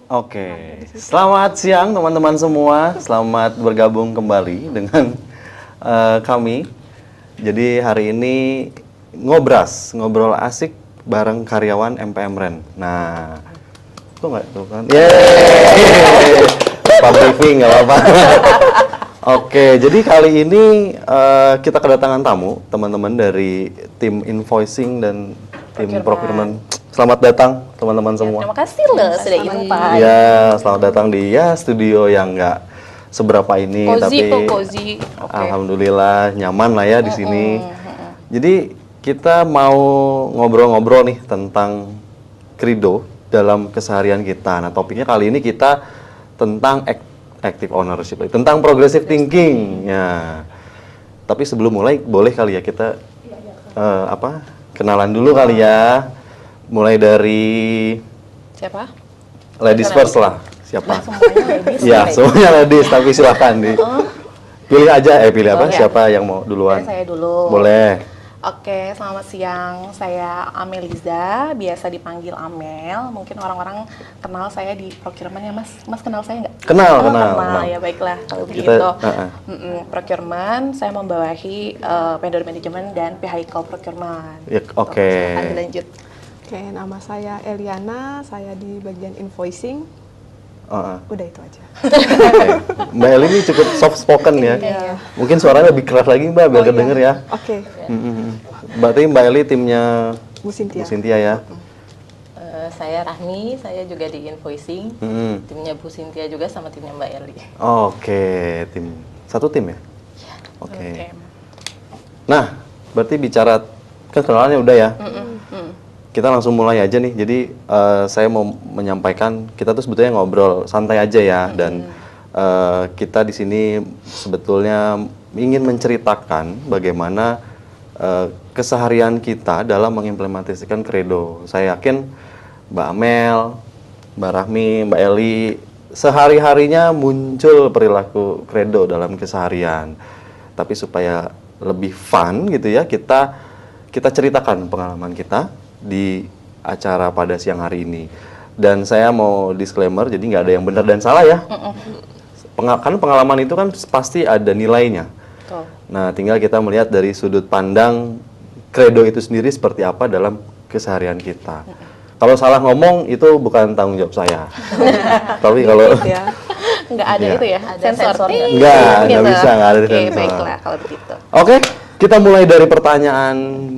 Oke, selamat siang teman-teman semua. Selamat bergabung kembali dengan kami. Jadi hari ini ngobrol asik bareng karyawan MPM Ren. Nah, tuh nggak tuh kan? Yeay, briefing nggak apa-apa. Oke, jadi kali ini kita kedatangan tamu teman-teman dari tim invoicing dan tim procurement. Selamat datang teman-teman semua. Terima kasih loh sudah invite. Iya, selamat datang di studio yang nggak seberapa ini, tapi cozy. Okay. Alhamdulillah nyaman lah ya di sini. Jadi kita mau ngobrol-ngobrol nih tentang Credo dalam keseharian kita. Nah, topiknya kali ini kita tentang active ownership, tentang progressive thinking. Ya. Tapi sebelum mulai, boleh kali ya kita kenalan dulu kali ya. Mulai dari siapa? Ladies first lah. Siapa? Semuanya ladies. Ya, semuanya ladies, tapi silahkan pilih aja, pilih apa? Ya. Siapa yang mau duluan? Saya dulu. Boleh. Oke, selamat siang. Saya Ameliza, biasa dipanggil Amel. Mungkin orang-orang kenal saya di procurement ya, Mas. Mas kenal saya nggak? Kenal. Ya baiklah kalau begitu. Procurement, saya membawahi vendor management dan vehicle procurement. Ya, oke. Lanjut. Oke, nama saya Eliana, saya di bagian invoicing. Udah itu aja. Okay. Mbak Eli ini cukup soft spoken ya. Mungkin suaranya lebih keras lagi Mbak, biar kedenger ya. Oke. Berarti Mbak Eli timnya Bu Cynthia. Bu Cynthia ya. Saya Rahmi, saya juga di invoicing. Timnya Bu Cynthia juga sama timnya Mbak Eli. Oke, satu tim ya? Oke. Nah, berarti bicara kenalannya udah ya. Kita langsung mulai aja nih. Jadi saya mau menyampaikan, kita tuh sebetulnya ngobrol santai aja ya, dan kita di sini sebetulnya ingin menceritakan bagaimana keseharian kita dalam mengimplementasikan Credo. Saya yakin Mbak Amel, Mbak Rahmi, Mbak Eli sehari-harinya muncul perilaku Credo dalam keseharian. Tapi supaya lebih fun gitu ya, kita ceritakan pengalaman kita di acara pada siang hari ini. Dan saya mau disclaimer, jadi nggak ada yang benar dan salah ya. Kan pengalaman itu kan pasti ada nilainya. Nah, tinggal kita melihat dari sudut pandang Credo itu sendiri seperti apa dalam keseharian kita. Kalau salah ngomong itu bukan tanggung jawab saya. Tapi kalau nggak ada itu ya, ada sensornya. Nggak bisa, nggak ada sensor. Oke, baiklah kalau begitu. Oke, kita mulai dari pertanyaan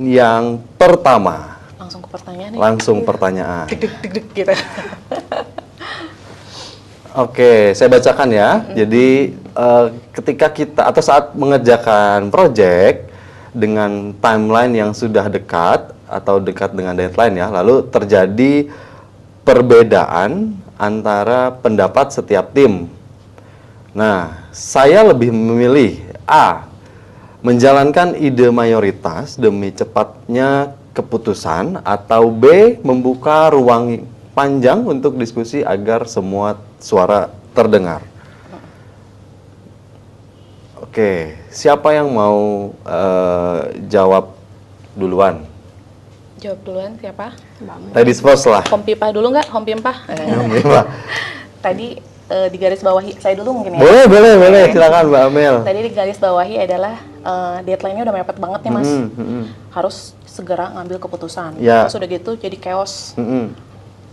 yang pertama. Langsung ke pertanyaan nih. Langsung pertanyaan. Deg-deg gitu. Oke, saya bacakan ya. Jadi ketika kita atau saat mengerjakan project dengan timeline yang sudah dekat atau dekat dengan deadline ya, lalu terjadi perbedaan antara pendapat setiap tim. Nah, saya lebih memilih A, menjalankan ide mayoritas demi cepatnya keputusan, atau B, membuka ruang panjang untuk diskusi agar semua suara terdengar. Oke, siapa yang mau jawab duluan? Jawab duluan siapa? Ladies first lah. Home Pipa dulu nggak? Home Pipa? Tadi di garis bawahi, saya dulu mungkin ya? Boleh, silakan Mbak Amel. Tadi di garis bawahi adalah deadline-nya udah mepet banget nih Mas. Harus segera ngambil keputusan. Ya. Terus udah gitu jadi chaos.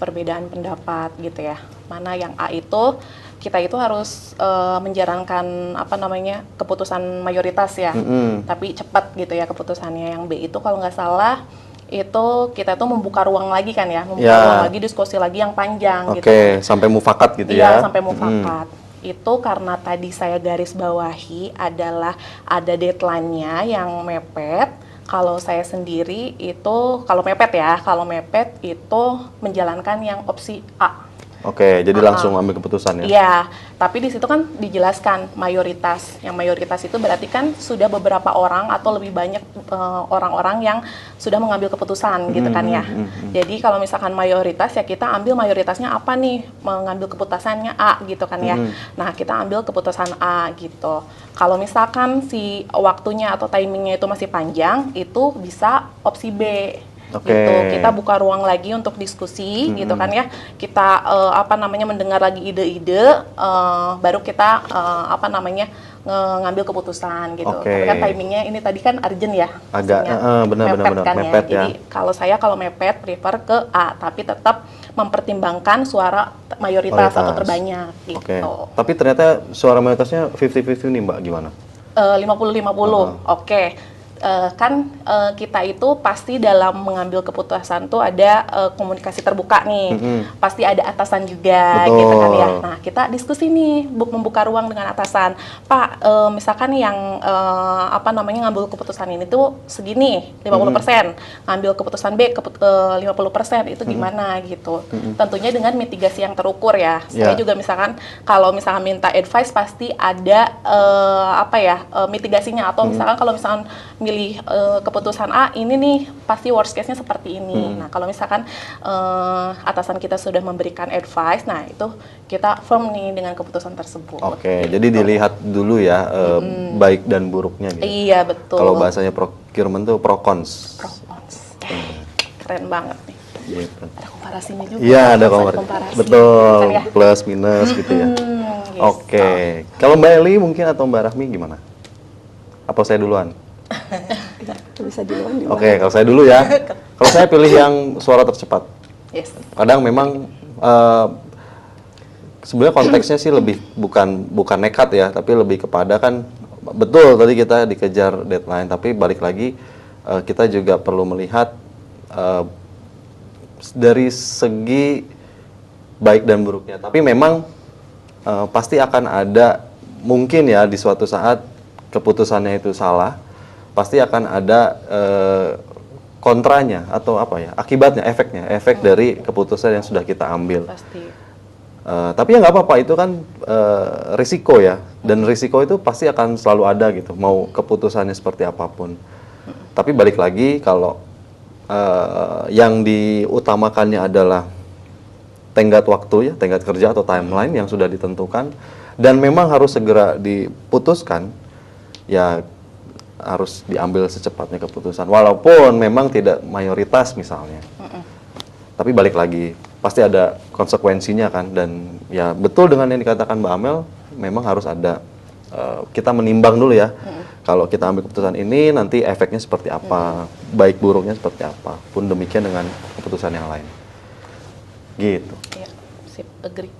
Perbedaan pendapat gitu ya. Mana yang A itu, kita itu harus menjalankan keputusan mayoritas ya. Tapi cepat gitu ya keputusannya. Yang B itu kalau nggak salah, itu kita tuh membuka ruang lagi kan ya, ruang lagi, diskusi lagi yang panjang gitu. Oke, sampai mufakat gitu ya. Iya, sampai mufakat. Itu karena tadi saya garis bawahi adalah ada deadline-nya yang mepet. Kalau saya sendiri itu, kalau mepet itu menjalankan yang opsi A. Oke, jadi langsung ambil keputusan ya? Iya, tapi di situ kan dijelaskan mayoritas. Yang mayoritas itu berarti kan sudah beberapa orang atau lebih banyak orang-orang yang sudah mengambil keputusan gitu kan ya. Jadi kalau misalkan mayoritas ya kita ambil mayoritasnya apa nih? Mengambil keputusannya A gitu kan ya. Nah, kita ambil keputusan A gitu. Kalau misalkan si waktunya atau timingnya itu masih panjang, itu bisa opsi B. gitu. Kita buka ruang lagi untuk diskusi gitu kan ya. Kita mendengar lagi ide-ide, baru kita ngambil keputusan gitu. Tapi kan timingnya ini tadi kan urgent ya. Agak benar kan mepet ya. Jadi kalau mepet prefer ke A, tapi tetap mempertimbangkan suara mayoritas atau terbanyak gitu. Tapi ternyata suara mayoritasnya 50-50 nih Mbak, gimana? 50-50. Kita itu pasti dalam mengambil keputusan tuh ada komunikasi terbuka nih, pasti ada atasan juga. Betul. Gitu kan ya. Nah kita diskusi nih, membuka ruang dengan atasan. Pak, misalkan yang ngambil keputusan ini tuh segini 50%, ngambil keputusan B 50% itu gimana gitu. Tentunya dengan mitigasi yang terukur ya. Saya juga misalkan kalau misalkan minta advice pasti ada mitigasinya, atau misalkan kalau misalkan milih keputusan A ini nih pasti worst case-nya seperti ini. Nah kalau misalkan atasan kita sudah memberikan advice, nah itu kita firm nih dengan keputusan tersebut. Jadi dilihat dulu ya baik dan buruknya gitu. Iya betul. Kalau bahasanya procurement tuh pro cons. Keren banget nih. Gitu. Ada komparasinya juga. Iya ada komparasi. Betul. Kan ya? Plus minus gitu ya. Kalau Mbak Eli mungkin atau Mbak Rahmi gimana? Apa saya duluan? Bisa duluan. Kalau saya dulu ya. Kalau saya pilih yang suara tercepat. Kadang memang sebenarnya konteksnya sih lebih bukan nekat ya, tapi lebih kepada kan betul tadi kita dikejar deadline, tapi balik lagi kita juga perlu melihat dari segi baik dan buruknya. Tapi memang pasti akan ada mungkin ya di suatu saat keputusannya itu salah, pasti akan ada kontranya atau akibatnya, efek dari keputusan yang sudah kita ambil. Pasti. Tapi ya nggak apa-apa, itu kan risiko ya, dan risiko itu pasti akan selalu ada gitu, mau keputusannya seperti apapun. Tapi balik lagi kalau yang diutamakannya adalah tenggat waktu ya, tenggat kerja atau timeline yang sudah ditentukan, dan memang harus segera diputuskan, ya harus diambil secepatnya keputusan, walaupun memang tidak mayoritas misalnya. Tapi balik lagi, pasti ada konsekuensinya kan, dan ya betul dengan yang dikatakan Mbak Amel, memang harus ada, kita menimbang dulu ya, kalau kita ambil keputusan ini nanti efeknya seperti apa, baik buruknya seperti apa, pun demikian dengan keputusan yang lain. Gitu. Iya, sip, agree.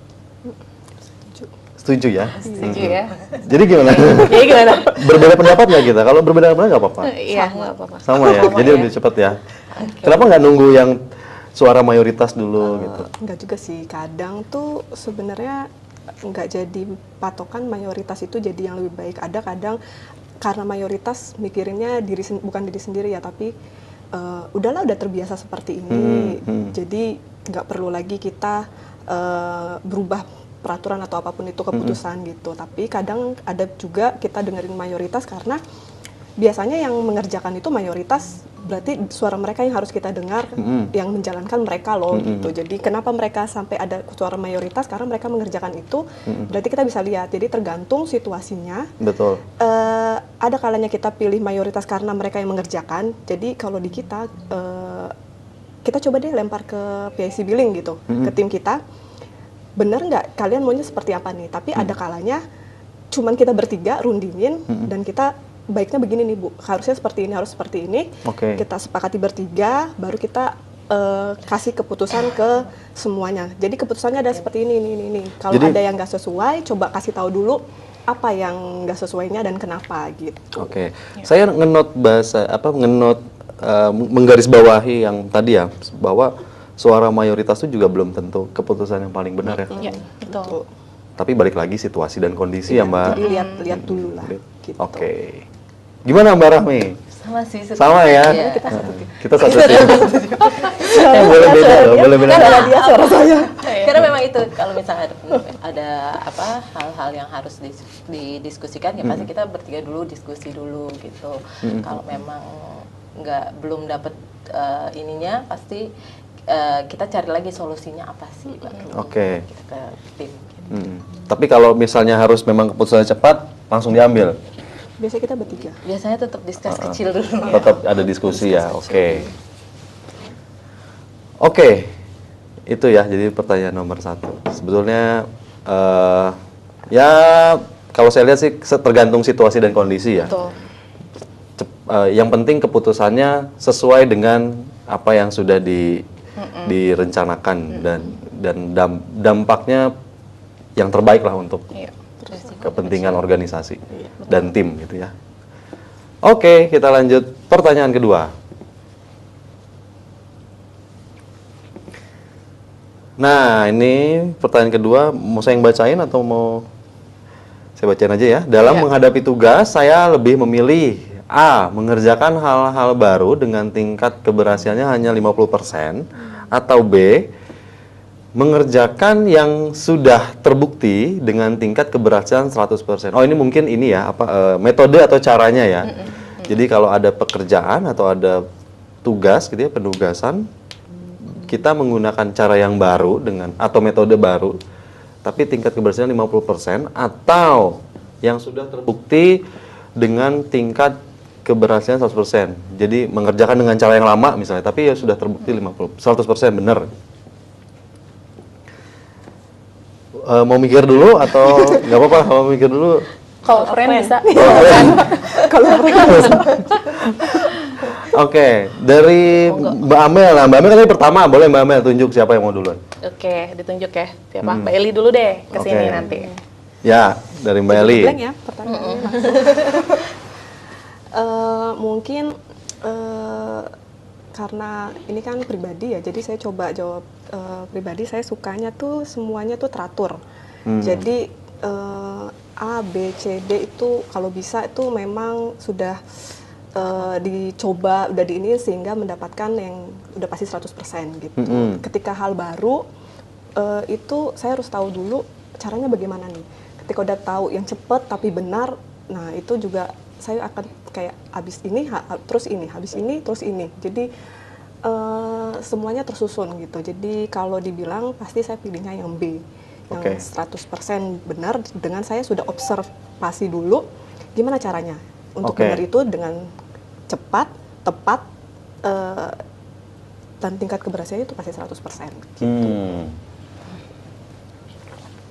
Setuju ya? Setuju ya. Jadi gimana? Jadi gimana? Berbeda pendapat nggak kita? Kalau berbeda pendapat nggak apa-apa? Iya, nggak apa-apa. Sama ya? Jadi lebih cepat ya? Kenapa nggak nunggu yang suara mayoritas dulu gitu? Enggak juga sih, kadang tuh sebenarnya nggak jadi patokan mayoritas itu jadi yang lebih baik. Ada kadang karena mayoritas mikirinnya bukan diri sendiri ya, tapi udahlah udah terbiasa seperti ini, jadi nggak perlu lagi kita berubah peraturan atau apapun itu keputusan gitu. Tapi kadang ada juga kita dengerin mayoritas karena biasanya yang mengerjakan itu mayoritas, berarti suara mereka yang harus kita dengar, yang menjalankan mereka loh gitu. Jadi kenapa mereka sampai ada suara mayoritas, karena mereka mengerjakan itu, berarti kita bisa lihat. Jadi tergantung situasinya. Betul. Ada kalanya kita pilih mayoritas karena mereka yang mengerjakan. Jadi kalau di kita, kita coba deh lempar ke PIC billing gitu, ke tim kita. Bener nggak kalian maunya seperti apa nih? Tapi ada kalanya cuman kita bertiga rundingin dan kita baiknya begini nih Bu, harusnya seperti ini, harus seperti ini. Kita sepakati bertiga, baru kita kasih keputusan ke semuanya. Jadi keputusannya ada seperti ini. Kalau ada yang nggak sesuai, coba kasih tahu dulu apa yang nggak sesuainya dan kenapa gitu. Saya menggarisbawahi yang tadi ya, bahwa suara mayoritas itu juga belum tentu keputusan yang paling benar ya. Iya, betul. Tapi balik lagi situasi dan kondisi ya Mbak. Jadi lihat dulu lah. Gitu. Gimana Mbak Rahmi? Sama sih. Sama ya? Iya. Kita satu tim. Boleh beda loh, boleh beda. Kan dia suara saya. Karena memang itu, kalau misalnya ada hal-hal yang harus didiskusikan, ya pasti kita bertiga dulu, diskusi dulu gitu. Kalau memang belum dapat ininya, pasti kita cari lagi solusinya apa sih, baru kita ke tim. Tapi kalau misalnya harus memang keputusannya cepat, langsung diambil. Biasanya kita bertiga. Biasanya tetap diskus kecil dulu. Tetap ada diskusi ya, Oke, itu ya. Jadi pertanyaan nomor 1. Sebetulnya ya kalau saya lihat sih tergantung situasi dan kondisi ya. Betul. Yang penting keputusannya sesuai dengan apa yang sudah direncanakan dan dampaknya yang terbaik lah untuk kepentingan organisasi dan tim gitu ya. Oke, kita lanjut pertanyaan kedua. Nah, ini pertanyaan kedua, mau saya yang bacain atau mau saya bacain aja ya. Dalam menghadapi tugas, saya lebih memilih A. Mengerjakan hal-hal baru dengan tingkat keberhasilannya hanya 50% atau B. Mengerjakan yang sudah terbukti dengan tingkat keberhasilan 100%. Oh, ini mungkin ini ya, metode atau caranya ya. Jadi kalau ada pekerjaan atau ada tugas gitu ya, penugasan, kita menggunakan cara yang baru atau metode baru, tapi tingkat keberhasilan 50% atau yang sudah terbukti dengan tingkat keberhasilan 100%. Jadi mengerjakan dengan cara yang lama misalnya, tapi ya sudah terbukti 100% benar. Mau mikir dulu atau nggak apa-apa, mau mikir dulu? Kalau friend bisa. Kalau Oke, dari Mbak Amel. Nah, Mbak Amel kan tadi pertama, boleh Mbak Amel tunjuk siapa yang mau duluan? Oke, ditunjuk ya. Siapa? Mbak Eli dulu deh ke sini nanti. Ya, dari Mbak Eli. blank ya pertanyaannya langsung. Mungkin karena ini kan pribadi ya, jadi saya coba jawab pribadi. Saya sukanya tuh semuanya tuh teratur. Jadi A, B, C, D itu kalau bisa itu memang sudah dicoba, udah diini sehingga mendapatkan yang udah pasti 100% gitu. Ketika hal baru itu saya harus tahu dulu caranya bagaimana nih. Ketika udah tahu yang cepat tapi benar, nah itu juga saya akan kayak habis ini terus ini, habis ini terus ini. Jadi semuanya tersusun gitu. Jadi kalau dibilang pasti saya pilihnya yang B. Yang 100% benar dengan saya sudah observasi dulu gimana caranya. Untuk benar itu dengan cepat, tepat, dan tingkat keberhasilannya itu pasti 100% gitu.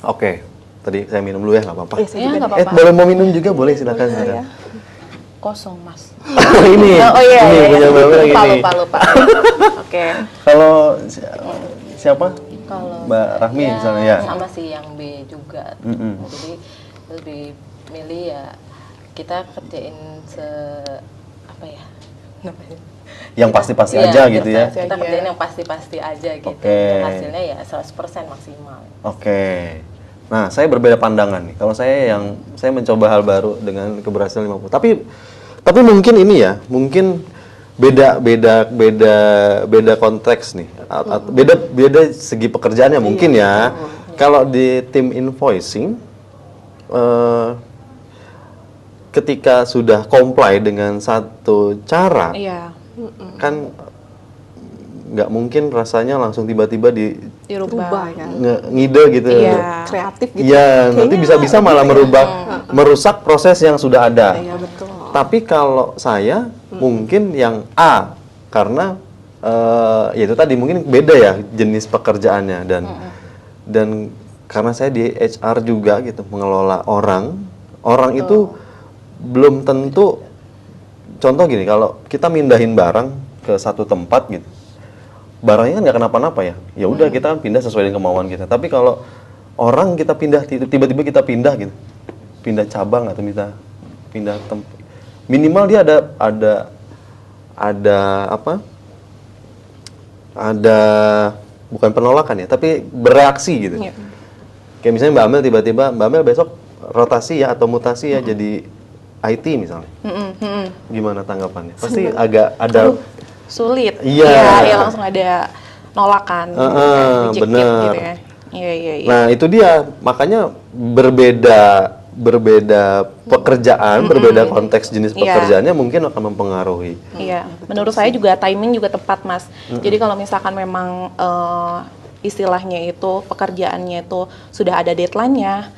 Oke, tadi saya minum dulu ya, nggak apa-apa. Ya, nggak apa-apa. Boleh mau minum juga, boleh silakan. Ya. Kosong, Mas. Ini punya Mbak Amel ini. Lupa. Oke. Kalau siapa? Kalau Mbak Rahmi misalnya ya. Sama sih yang B juga. Jadi lebih milih ya kita kerjain apa ya? Yang pasti-pasti aja gitu ya. Kita kerjain yang pasti-pasti aja gitu. Oke. Hasilnya ya 100% maksimal. Oke. Nah, saya berbeda pandangan nih. Kalau saya mencoba hal baru dengan keberhasilan 50. Tapi mungkin ini ya, mungkin beda konteks nih. Beda segi pekerjaannya mungkin ya. Kalau di tim invoicing ketika sudah comply dengan satu cara, kan nggak mungkin rasanya langsung tiba-tiba dirubah ya. ngide gitu, kreatif gitu. Iya, nanti bisa malah merusak proses yang sudah ada. Iya, betul. Tapi kalau saya mungkin yang A, karena ya itu tadi mungkin beda ya jenis pekerjaannya dan karena saya di HR juga gitu, mengelola orang itu belum tentu. Contoh gini, kalau kita mindahin barang ke satu tempat gitu, barangnya kan nggak kenapa-napa ya. Ya udah kita kan pindah sesuai dengan kemauan kita. Tapi kalau orang kita pindah, tiba-tiba kita pindah gitu, pindah cabang atau pindah tempat, minimal dia ada bukan penolakan ya, tapi bereaksi gitu. Kayak misalnya Mbak Amel tiba-tiba, Mbak Amel besok rotasi ya atau mutasi ya jadi IT misalnya. Gimana tanggapannya? Pasti agak ada sulit. Iya, langsung ada nolakan, benar. gitu ya. Iya. Nah, itu dia. Makanya berbeda pekerjaan, berbeda konteks jenis pekerjaannya mungkin akan mempengaruhi. Iya, menurut saya juga timing juga tepat, Mas. Jadi kalau misalkan memang istilahnya itu pekerjaannya itu sudah ada deadline-nya,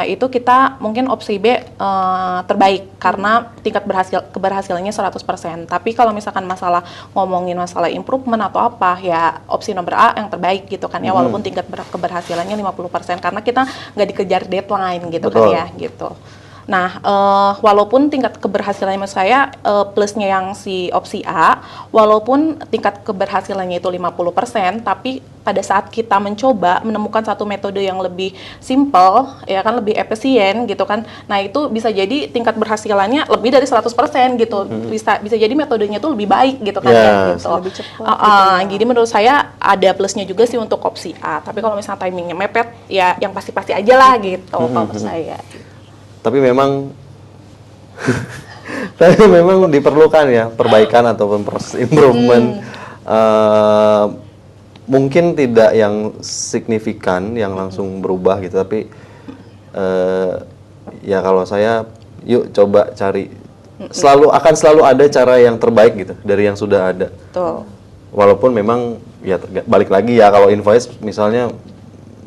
itu kita mungkin opsi B terbaik karena tingkat keberhasilannya 100%. Tapi kalau misalkan ngomongin masalah improvement atau apa, ya opsi nomor A yang terbaik gitu kan ya, walaupun tingkat keberhasilannya 50% karena kita nggak dikejar deadline gitu. Betul. Kan ya gitu. Nah, walaupun tingkat keberhasilannya menurut saya plusnya yang si opsi A, walaupun tingkat keberhasilannya itu 50%, tapi pada saat kita mencoba menemukan satu metode yang lebih simple, ya kan, lebih efisien gitu kan. Nah, itu bisa jadi tingkat berhasilannya lebih dari 100% gitu. Bisa jadi metodenya itu lebih baik gitu kan ya gitu. Lebih cepat. Jadi menurut saya ada plusnya juga sih untuk opsi A. Tapi kalau misalnya timingnya mepet, ya yang pasti-pasti aja lah gitu kalau menurut saya. Tapi memang diperlukan ya perbaikan ataupun proses improvement. Mungkin tidak yang signifikan, yang langsung berubah gitu, tapi ya kalau saya, yuk coba cari. Akan selalu ada cara yang terbaik gitu dari yang sudah ada. Betul. Walaupun memang ya balik lagi ya, kalau invoice misalnya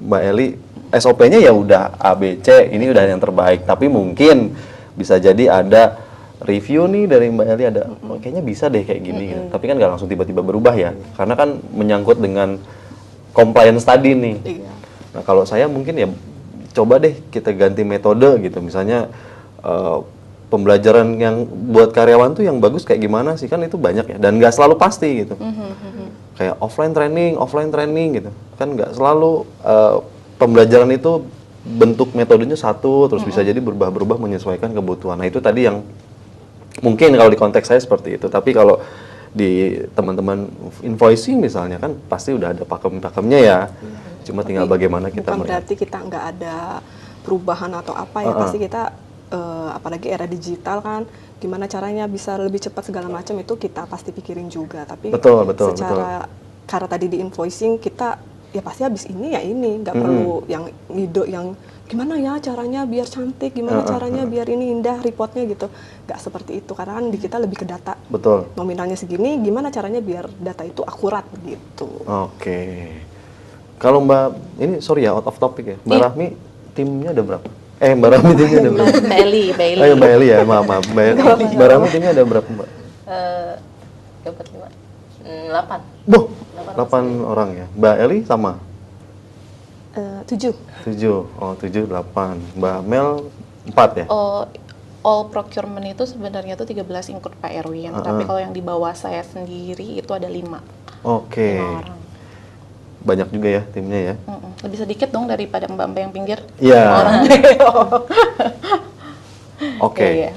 Mbak Eli SOP-nya ya udah A, B, C, ini udah yang terbaik. Tapi mungkin bisa jadi ada review nih dari Mbak Eli, ada kayaknya bisa deh kayak gini gitu. Tapi kan nggak langsung tiba-tiba berubah ya, karena kan menyangkut dengan compliance tadi nih. Iya. Nah kalau saya mungkin ya coba deh kita ganti metode gitu. Misalnya pembelajaran yang buat karyawan tuh yang bagus kayak gimana sih, kan itu banyak ya, dan nggak selalu pasti gitu. Kayak offline training gitu, kan nggak selalu pembelajaran itu bentuk metodenya satu, terus bisa jadi berubah-berubah menyesuaikan kebutuhan. Nah itu tadi yang mungkin kalau di konteks saya seperti itu. Tapi kalau di teman-teman invoicing misalnya kan pasti udah ada pakem-pakemnya ya. Cuma tinggal bagaimana kita bukan berarti kita nggak ada perubahan atau apa ya. Pasti kita apalagi era digital kan, gimana caranya bisa lebih cepat segala macam itu kita pasti pikirin juga. Tapi karena tadi di invoicing kita ya pasti habis ini ya ini, nggak perlu yang ngide yang gimana ya caranya biar cantik, gimana caranya biar ini indah reportnya gitu, nggak seperti itu, karena kan di kita lebih ke data. Betul. Nominalnya segini, gimana caranya biar data itu akurat gitu. Oke. Kalau Mbak, ini sorry ya out of topic ya, Mbak Rahmi timnya ada berapa? Mbak Rahmi timnya ada berapa? Mbak Eli. Oh ya Mbak Eli ya, maaf. Mbak Rahmi timnya ada berapa Mbak? 8. Boh, 8 orang ya. Mbak Eli sama? 7. 7. Oh, 7, 8. Mbak Mel 4 ya? All procurement itu sebenarnya tuh 13 include Pak Erwin. Tapi kalau yang di bawah saya sendiri itu ada 5. Oke. 5 orang. Banyak juga ya timnya ya? Lebih sedikit dong daripada mbak-mbak yang pinggir. Iya. Orang. Oke. Iya.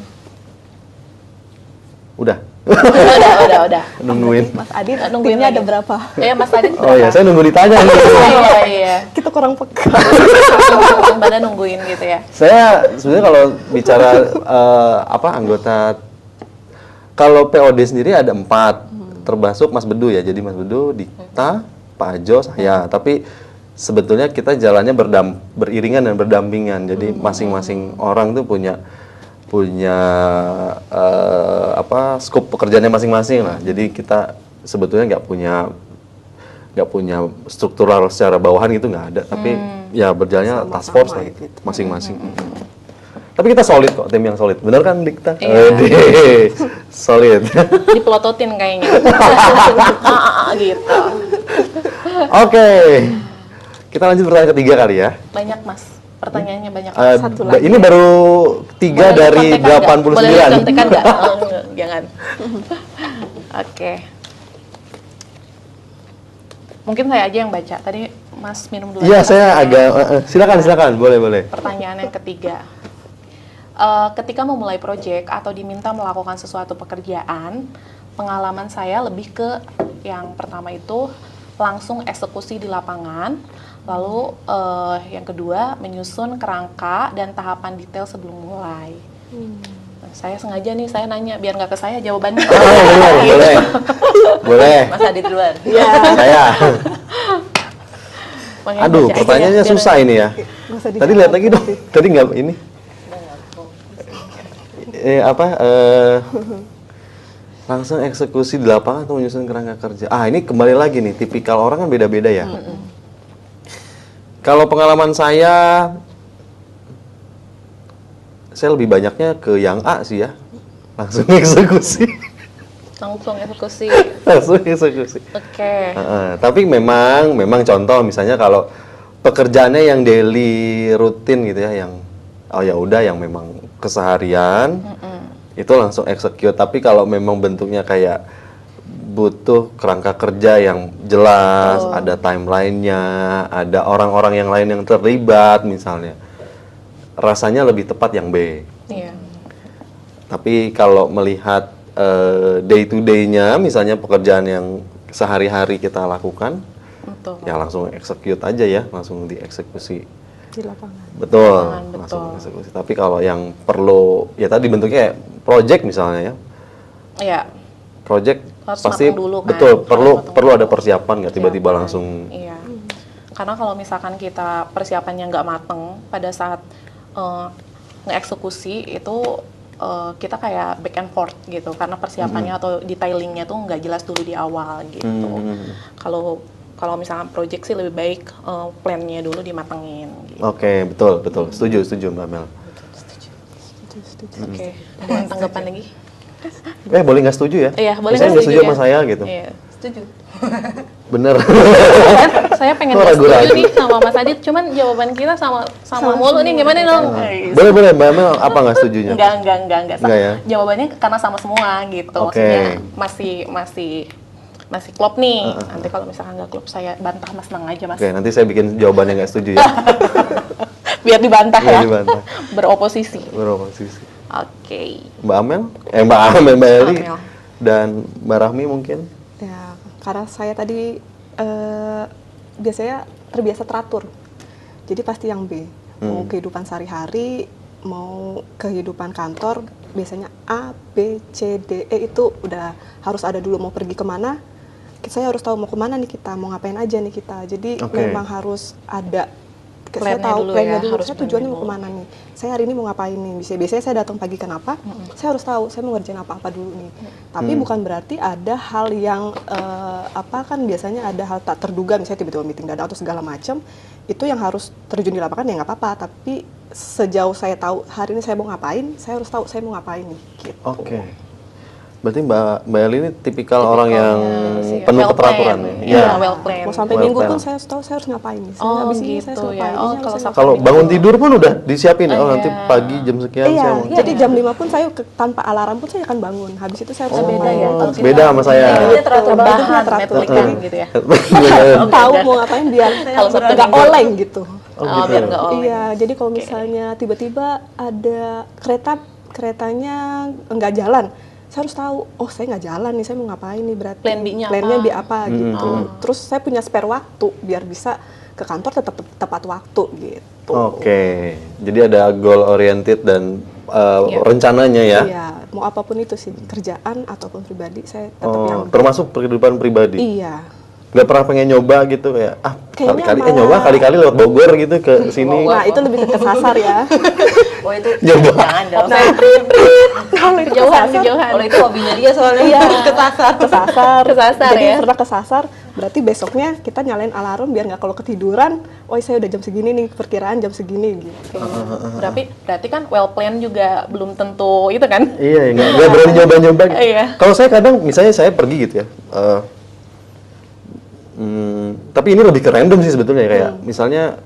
Udah. Udah. Nungguin. Mas Adit, Nungguin timnya lagi. ada berapa? Iya, Mas Adit. Oh ya, saya nunggu ditanya nih. Iya. Kita kurang peka. Mbak nungguin gitu ya. Saya sebenarnya kalau bicara anggota, kalau POD sendiri ada 4, termasuk Mas Bedu ya. Jadi Mas Bedu, Dikta, Pak Ajo, saya. Tapi sebetulnya kita jalannya beriringan dan berdampingan. Jadi masing-masing orang tuh punya skop pekerjaannya masing-masing lah. Jadi kita sebetulnya nggak punya struktural secara bawahan gitu, nggak ada. Tapi ya berjalannya task force lah gitu, masing-masing. Tapi kita solid kok, tim yang solid. Bener kan Dikta? Iya. Solid. Dipelototin kayaknya. Gitu. Oke. Kita lanjut pertanyaan ketiga kali ya. Banyak Mas. Pertanyaannya banyak. Satu lagi. Ini baru 3 dari 89. Boleh dicontekan nggak? Jangan. Oke. Mungkin saya aja yang baca. Tadi Mas minum dulu. Iya, saya agak silakan, boleh. Pertanyaan yang ketiga. Ketika memulai proyek atau diminta melakukan sesuatu pekerjaan, pengalaman saya lebih ke yang pertama itu langsung eksekusi di lapangan. Lalu yang kedua menyusun kerangka dan tahapan detail sebelum mulai. Saya sengaja nih, saya nanya biar nggak ke saya jawabannya. Boleh. Mas Adit duluan. Iya. Saya. Makanya Aduh, baca aja pertanyaannya ya, biar- susah ini ya. Tadi lihat lagi dong. Tadi nggak ini. Langsung eksekusi di lapangan atau menyusun kerangka kerja. Ini kembali lagi nih, tipikal orang kan beda-beda ya. Kalau pengalaman saya saya lebih banyaknya ke yang A sih ya, langsung eksekusi. Langsung eksekusi. Langsung eksekusi. Oke. Tapi memang contoh misalnya kalau pekerjaannya yang daily rutin gitu ya, yang oh ya udah yang memang keseharian itu langsung execute. Tapi kalau memang bentuknya kayak butuh kerangka kerja yang jelas, ada timelinenya, ada orang-orang yang lain yang terlibat misalnya, rasanya lebih tepat yang B. Iya. Tapi kalau melihat day to day-nya, misalnya pekerjaan yang sehari-hari kita lakukan, Betul. ya langsung execute aja ya, langsung dieksekusi. Di lapangan. Betul, Betul. langsung eksekusi. Tapi kalau yang perlu, ya tadi bentuknya project misalnya ya, Iya. project Harus pasti matang dulu kan. betul Matang perlu dulu. ada persiapan nggak tiba-tiba Persiapan. langsung. Iya. Karena kalau misalkan kita persiapannya nggak mateng pada saat ngeeksekusi itu kita kayak back and forth gitu, karena persiapannya atau detailingnya tuh nggak jelas dulu di awal gitu. Kalau misalkan project sih lebih baik plan-nya dulu dimatengin. Gitu. Oke, betul, setuju Mbak Mel. Oke. Ada tanggapan lagi? Boleh nggak setuju ya? Iya, boleh Misalnya nggak setuju ya. sama saya gitu. Iya. Setuju. Bener. Saya pengen Kok nggak setuju ragu-ragu? nih sama Mas Adit, cuman jawaban kita sama mulu nih, gimana dong? Boleh Mbak Mel, apa nggak setujunya? Enggak. Enggak ya? Jawabannya karena sama semua gitu. Oke. Maksudnya masih klop nih. Nanti kalau misalkan nggak klop saya bantah, Mas, tenang aja, Mas. Oke, nanti saya bikin jawaban yang nggak setuju ya. Biar dibantah Biar ya. dibantah. Beroposisi. Beroposisi. Oke. Mbak Amel, Mbak Eli, Amel. dan Mbak Rahmi mungkin. Ya, karena saya tadi biasanya terbiasa teratur. Jadi pasti yang B. Mau kehidupan sehari-hari, mau kehidupan kantor, biasanya A, B, C, D, E itu udah harus ada dulu. Mau pergi kemana, saya harus tahu mau kemana nih kita, mau ngapain aja nih kita. Jadi memang harus ada. Saya Plan-nya tahu dulu plan-nya ya, dulu, harus saya tujuannya plan-nya mau dulu. kemana nih. Saya hari ini mau ngapain nih. Biasanya saya datang pagi kenapa, saya harus tahu saya mau ngerjain apa-apa dulu nih. Tapi bukan berarti ada hal yang kan biasanya ada hal tak terduga, misalnya tiba-tiba meeting dadak atau segala macam, itu yang harus terjun di lapangan ya nggak apa-apa. Tapi sejauh saya tahu hari ini saya mau ngapain, saya harus tahu saya mau ngapain nih. Gitu. Oke. Berarti Mbak Eli ini tipikal orang yang sih, penuh well keteraturan planned. ya. Iya, well planned. Mau sampai Well minggu pun planned. saya harus tahu saya harus ngapain nih. Oh, Habis ini saya gitu harus ya. ngapain. Oh, ini kalau harus saya Kalau ngapain. bangun tidur pun udah disiapin ya. Oh, Iya. nanti pagi jam sekian Iya, saya mau. jadi jam 5 pun saya tanpa alarm pun saya akan bangun. Habis itu saya harus Oh, beda ngapain. ya. Oh, Kalau kita- beda sama saya. Hidupnya teratur Betul, banget. hidupnya teratur. Netflix gitu ya. Tahu mau ngapain biar Kalau Sabtu nggak Minggu. oleng gitu. Oh, gitu. Biar nggak oleng. Iya, jadi kalau misalnya tiba-tiba ada keretanya nggak jalan, saya harus tahu, oh saya nggak jalan nih, saya mau ngapain nih berarti. Plan B-nya Plan-nya apa? B apa gitu. Terus saya punya spare waktu biar bisa ke kantor tetap tepat waktu gitu. Oke. Jadi ada goal oriented dan Iya. rencananya ya. Iya, mau apapun itu sih, kerjaan ataupun pribadi, saya tetap Oh, yang termasuk kehidupan pribadi. iya. Nggak pernah pengen nyoba gitu kayak Kayaknya kali-kali malah- nyoba kali-kali lewat Bogor gitu ke sini. Nah, itu lebih ke kesasar ya. Oh itu Nyoba. jangan dong. Kalau itu Kejauhan, kesasar, kejauhan. Kalau itu hobinya dia soalnya Iya. kesasar. kesasar, Kesasar jadi ya. pernah kesasar, berarti besoknya kita nyalain alarm biar nggak kalau ketiduran, oh saya udah jam segini nih, perkiraan jam segini gitu. Berarti kan well plan juga belum tentu itu kan? Iya, nggak berani nyoba-nyoba. Gitu. Iya. Kalau saya kadang, misalnya saya pergi gitu ya, tapi ini lebih ke random sih sebetulnya kayak misalnya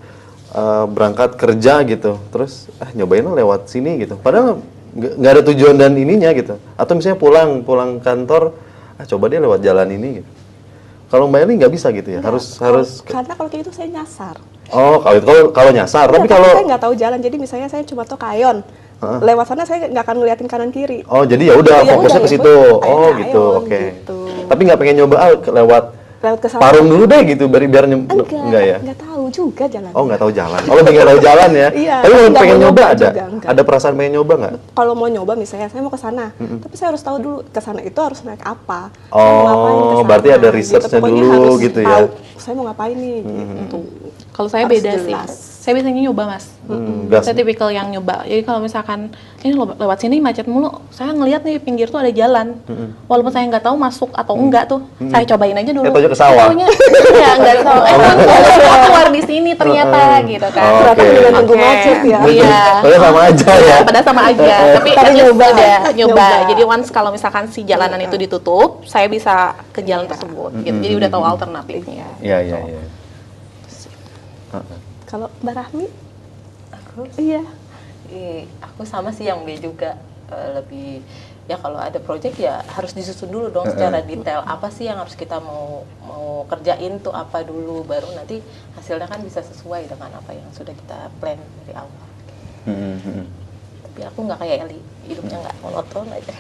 berangkat kerja gitu, terus nyobain lewat sini gitu. Padahal nggak ada tujuan dan ininya gitu. Atau misalnya pulang kantor, coba dia lewat jalan ini gitu. Kalau Mbak Eli nggak bisa gitu ya, harus. Karena kalau kayak itu saya nyasar. Oh, kalau nyasar. Tapi Iya, kalau saya nggak tahu jalan, jadi misalnya saya cuma tahu Kayon. Lewat sana saya nggak akan ngeliatin kanan kiri. oh jadi ya udah Ya fokusnya udah, ke ya situ. udah, Oh ayo, gitu, ayo, oke. gitu. Tapi nggak pengen nyoba lewat Lewat ke sana. Parung dulu deh gitu, biar enggak ya? Nggak tahu juga jalan. Oh nggak tahu jalan. Oh lebih nggak tahu jalan ya? Iya, Tapi nggak pengen mau nyoba nyoba ada? juga, enggak. Ada perasaan pengen nyoba nggak? Kalau mau nyoba misalnya saya mau ke sana, tapi saya harus tahu dulu ke sana itu harus naik apa. Oh, Saya mau ngapain ke sana, berarti ada research-nya Pokoknya dulu harus gitu ya. tahu, saya mau ngapain nih gitu. Kalau saya Harus beda jelas. sih. Saya biasanya nyoba, Mas. Gas. Saya tipikal yang nyoba. Jadi kalau misalkan ini lewat sini macet mulu, saya ngelihat nih pinggir tuh ada jalan. Walaupun saya nggak tahu masuk atau enggak tuh, saya cobain aja dulu. Kayak taunya ke sawah. Taunya, ya nggak tahu. Emang keluar di sini nih ternyata gitu kan. Oh, Ternyata oke. dengan nunggu Oke. macet ya. Iya. Padahal sama aja ya. Padahal sama aja, tapi Tapi at least nyoba. udah nyoba. Nyoba. Jadi once kalau misalkan si jalanan itu ditutup, saya bisa ke jalan tersebut. Gitu. Jadi udah tahu alternatifnya. Iya, iya, iya. Kalau Mbak Rahmi, Aku iya. aku sama sih yang B juga. Lebih ya kalau ada project ya harus disusun dulu dong secara detail apa sih yang harus kita mau kerjain tuh apa dulu, baru nanti hasilnya kan bisa sesuai dengan apa yang sudah kita plan dari awal. Tapi aku nggak kayak Eli, hidupnya nggak monoton aja.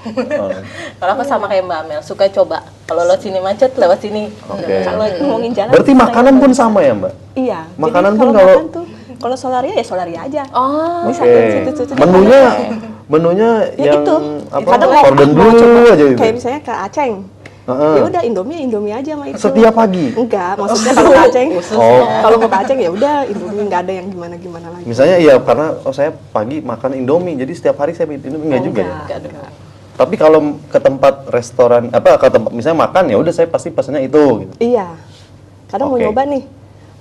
Kalau aku sama kayak Mbak Amel, suka coba. Kalau lewat sini macet, lewat sini. Oke. Kalau ngomongin jalan. Berarti makanan pun sama ya, Mbak? Iya. Makanan jadi pun kalau kalau- makan tuh, kalau Solaria ya Solaria aja. Oh, Bisa Oke. dari situ-situ. Menunya Ya yang itu. apa? Kadang Cordon mau bleu coba aja gitu. kayak misalnya ke Aceh. Heeh. Ya udah Indomie aja sama itu. Setiap pagi? Enggak, maksudnya kalau ke Aceh. Oh. Kalau mau ke Aceh ya udah Indomie, nggak ada yang gimana-gimana lagi. Misalnya iya karena saya pagi makan Indomie, jadi setiap hari saya bikin Indomie enggak juga ya. Enggak. Tapi kalau ke tempat restoran ke tempat misalnya makan ya udah saya pasti pesannya itu gitu. Iya. Kadang mau Oke. nyoba nih.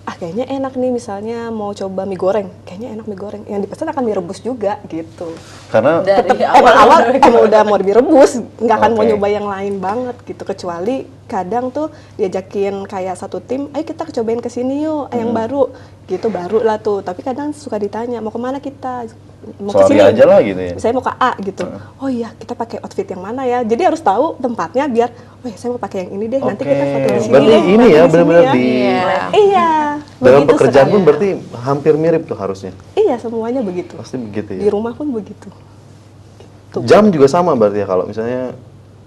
Kayaknya enak nih misalnya mau coba mie goreng. Kayaknya enak mie goreng. Yang dipesan akan mie rebus juga gitu. Karena Dari Awal-awal emang udah mau mie rebus, nggak akan mau Oke. nyoba yang lain banget gitu. Kecuali kadang tuh diajakin kayak satu tim, ayo kita cobain ke sini yuk, yang baru gitu, baru lah tuh. Tapi kadang suka ditanya mau kemana kita, mau ke Solaria sini aja lah gitu ya. saya mau ke A gitu. Oh iya, kita pakai outfit yang mana ya? Jadi harus tahu tempatnya biar, oh ya saya mau pakai yang ini deh. Nanti kita foto di sini Berarti deh. ini ya foto di sini benar-benar ya. di Iya. dalam begitu pekerjaan pun sebenarnya. berarti hampir mirip tuh harusnya. Iya, semuanya begitu. Pasti begitu Di ya. rumah pun begitu. Tuh. Jam juga sama berarti ya kalau misalnya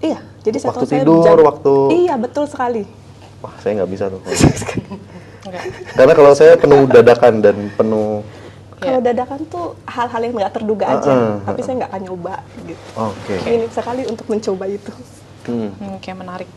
Iya, jadi saya waktu tahu saya tidur, jam- waktu Iya, betul sekali. wah saya nggak bisa tuh. enggak. Karena kalau saya penuh dadakan dan penuh Kalau dadakan tuh hal-hal yang nggak terduga aja, tapi saya nggak akan nyoba gitu. oke. Ingin sekali untuk mencoba itu. Hmm. Oke, menarik.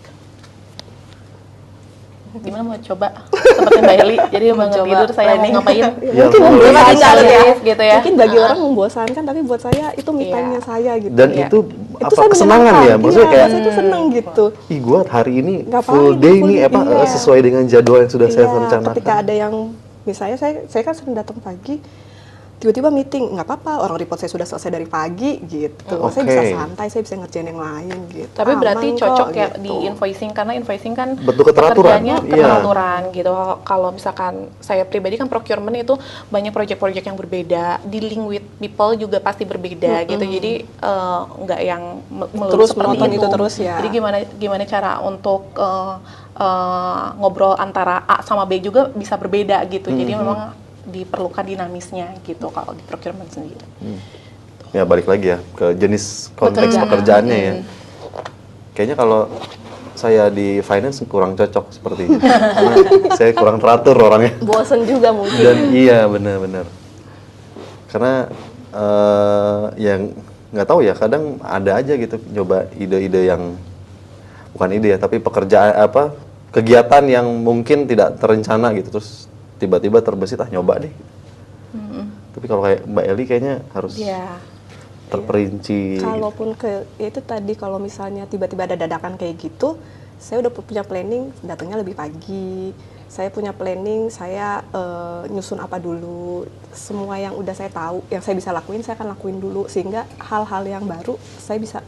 Gimana mau coba seperti Mbak Eli? Jadi mau Coba tidur saya mau planning. ngapain? Ya, Mungkin boleh. membosankan ya. Gitu ya. Mungkin bagi orang membosankan, tapi buat saya itu me Iya. time-nya saya gitu. Dan Iya. itu Itu apa saya kesenangan menyenangkan. ya? Maksudnya Iya, kayak saya tuh seneng gitu. ih gua hari ini Ngapain, full day full nih day, apa iya. sesuai dengan jadwal yang sudah saya Iya, rencanakan. ketika ada yang misalnya saya kan sering datang pagi, tiba-tiba meeting, nggak apa-apa, orang report saya sudah selesai dari pagi gitu. Saya bisa Oke. santai, saya bisa ngerjain yang lain gitu. Tapi berarti Aman cocok kok, ya gitu. di invoicing, karena invoicing kan Bentuk keteraturan. pekerjaannya Iya. keteraturan gitu. Kalau misalkan saya pribadi kan procurement itu banyak project-project yang berbeda, dealing with people juga pasti berbeda gitu. Jadi nggak yang melulu Terus seperti monoton itu terus ya. Jadi gimana cara untuk ngobrol antara A sama B juga bisa berbeda gitu. Jadi memang diperlukan dinamisnya gitu kalau di procurement sendiri. Ya balik lagi ya ke jenis konteks pekerjaannya ya. Kayaknya kalau saya di finance kurang cocok sepertinya. Karena saya kurang teratur orangnya. Bosen juga mungkin. Dan iya benar-benar. Karena yang nggak tahu ya kadang ada aja gitu nyoba ide-ide yang bukan ide ya tapi pekerjaan apa kegiatan yang mungkin tidak terencana gitu terus tiba-tiba terbesit nyoba deh. Tapi kalau kayak Mbak Eli kayaknya harus Iya. terperinci. Kalaupun ya itu tadi kalau misalnya tiba-tiba ada dadakan kayak gitu, saya udah punya planning datangnya lebih pagi. Saya punya planning, saya nyusun apa dulu, semua yang udah saya tahu, yang saya bisa lakuin, saya akan lakuin dulu sehingga hal-hal yang baru saya bisa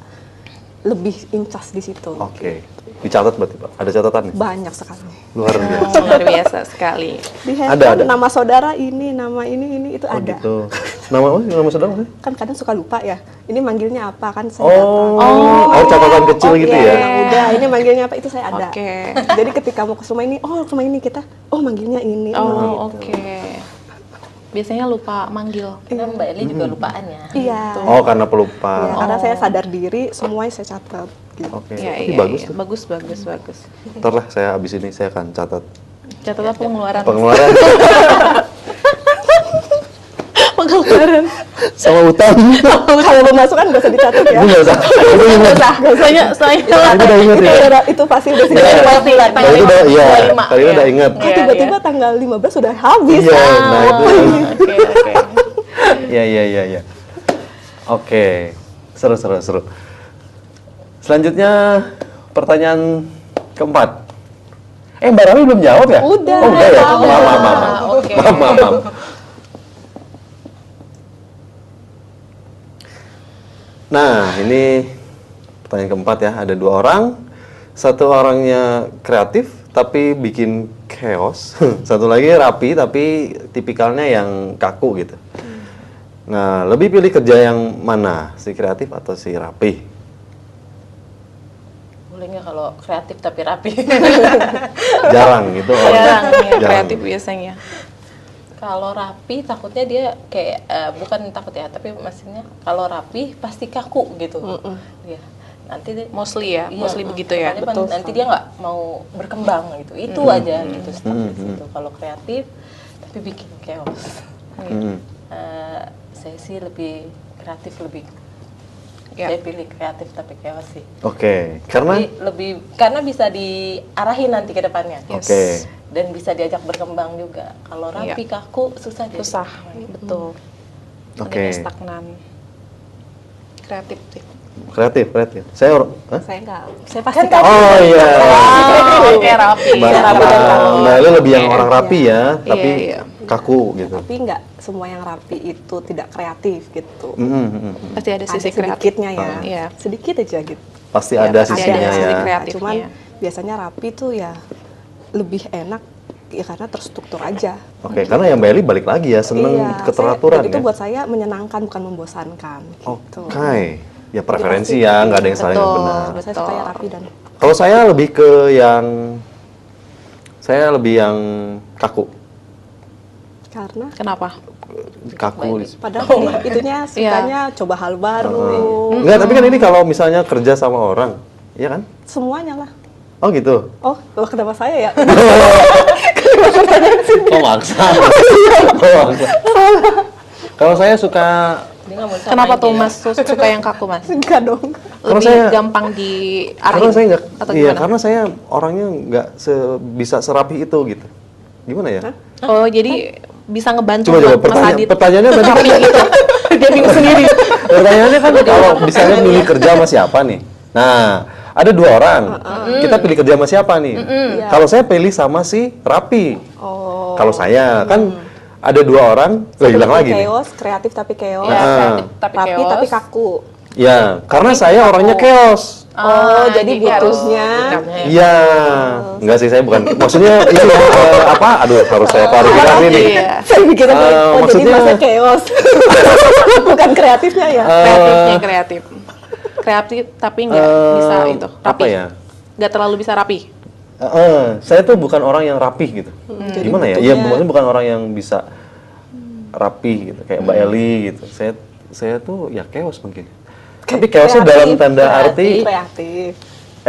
lebih incas di situ. Oke. Dicatat berarti Pak. Ada catatan nih? Banyak sekali. Luar biasa. Luar biasa sekali. Di handphone Ada. nama saudara ini, nama ini itu Oh ada. gitu. Nama saudara maksudnya? Kan kadang suka lupa ya. Ini manggilnya apa kan saya Oh, datang. catatan kecil gitu iya, ya. yang udah ini manggilnya apa itu saya ada. Oke. Jadi ketika mau ke rumah ini, oh rumah ini kita, oh manggilnya ini. Oh, gitu. oke. Biasanya lupa manggil. Karena Mbak Eli juga lupaan ya. Iya. Oh, karena pelupa. Iya, karena saya sadar diri, semuanya saya catat. Gitu. Oke. Iya, Tapi iya, bagus iya. tuh. Bagus. Ntar lah saya abis ini saya akan catat Catatlah pengeluaran. pengeluaran Pengeluaran. sama utang. Kalau pemasukan nggak usah dicatat ya. Itu nggak usah. Itu ingat. Saya Itu udah ingat ya. Itu pasti udah Iya. segala pasti bulan. tanggal Kalau itu udah, iya. 25, Kali ini iya. udah ingat. Ah, tiba-tiba tanggal 15 sudah habis. Iya. Ah. Nah itu. Oke. Iya. Oke. Seru. Selanjutnya pertanyaan keempat. Mbak Rami belum jawab ya? Udah. Oh, udah ya? Tahu. Maaf. Oke. Maaf. Nah, ini pertanyaan keempat ya. Ada 2 orang. Satu orangnya kreatif tapi bikin chaos. Satu lagi rapi tapi tipikalnya yang kaku gitu. Nah, lebih pilih kerja yang mana? Si kreatif atau si rapi? Boleh nggak kalau kreatif tapi rapi? Jarang gitu. Jarang ya, Jarang. kreatif biasanya. Kalau rapi takutnya dia kayak bukan takut ya, tapi maksudnya kalau rapi pasti kaku gitu. Iya. Nanti dia, Mostly ya, iya, mostly begitu ya. makanya Betul, nanti dia nggak mau berkembang gitu. Itu aja gitu stuck di situ. Kalau kreatif tapi bikin chaos. Mm. Saya sih lebih kreatif lebih. Ya. Saya pilih kreatif tapi chaos sih. Oke, karena Karena bisa diarahin nanti ke depannya. Yes. Oke. Dan bisa diajak berkembang juga. Kalau rapi kaku susah deh. Susah, betul. Oke. Adanya stagnan. Kreatif sih. Kreatif. Saya hah? Saya enggak, saya pasti Oh iya. Oke, rapi. Mbak Eli lebih yang orang rapi ya, Iya, tapi iya. kaku gitu. tapi nggak semua yang rapi itu tidak kreatif gitu. Pasti ada sisi kreatif. sedikitnya ya, Iya. sedikit aja gitu. Pasti Iya, ada pasti sisinya ada sisi ya. kreatifnya. Cuman biasanya rapi tuh ya lebih enak ya karena terstruktur aja. Oke, karena yang Mbak Eli balik lagi ya, seneng Iya, keteraturan dan itu ya. buat saya menyenangkan bukan membosankan gitu. Oke, ya preferensi ya, nggak ada yang salah yang Betul. benar. Saya suka yang rapi dan Kalau saya lebih ke saya lebih yang kaku. karena Kenapa? Kaku. padahal itunya sukanya coba hal baru. Enggak, tapi kan ini kalau misalnya kerja sama orang, iya kan? Semuanya lah. Oh gitu. Oh, kenapa saya ya? Kok maksa? Kalau saya suka, Dia nggak mau disamain Kenapa tuh dia. Mas suka yang kaku, Mas? Enggak dong. Karena Lebih saya- gampang karena diarahin saya nggak, atau iya, gimana? karena saya orangnya nggak bisa serapi itu gitu. Gimana ya? Oh, jadi bisa ngebantu Coba Mas Adit. pertanyaannya tadi rapi gitu. Dia bingung sendiri. Pertanyaannya kan kalau misalnya milih kerja sama siapa nih? Nah, ada 2 orang. Kita pilih kerja sama siapa nih? Iya. Kalau saya pilih sama si rapi. Oh. Kalau saya kan ada 2 orang, hilang lagi nih. Chaos, kreatif tapi chaos. Ya, kreatif tapi Rapi chaos. tapi kaku. Ya, karena saya orangnya chaos. Oh, jadi harus butuhnya Iya, enggak sih saya bukan. Maksudnya itu apa? Aduh, harus saya klarifikasi nih. Iya. saya pikir Eh, jadi maksudnya- masa chaos. Bukan kreatifnya ya. Kreatifnya kreatif. Kreatif tapi nggak bisa itu rapi. Apa ya? Nggak terlalu bisa rapi. Saya tuh bukan orang yang rapih gitu. Jadi Gimana ya? Iya, maksudnya bukan orang yang bisa rapih gitu, kayak Mbak Eli gitu. Saya tuh ya chaos mungkin. Tapi chaosnya dalam tanda arti, kreatif.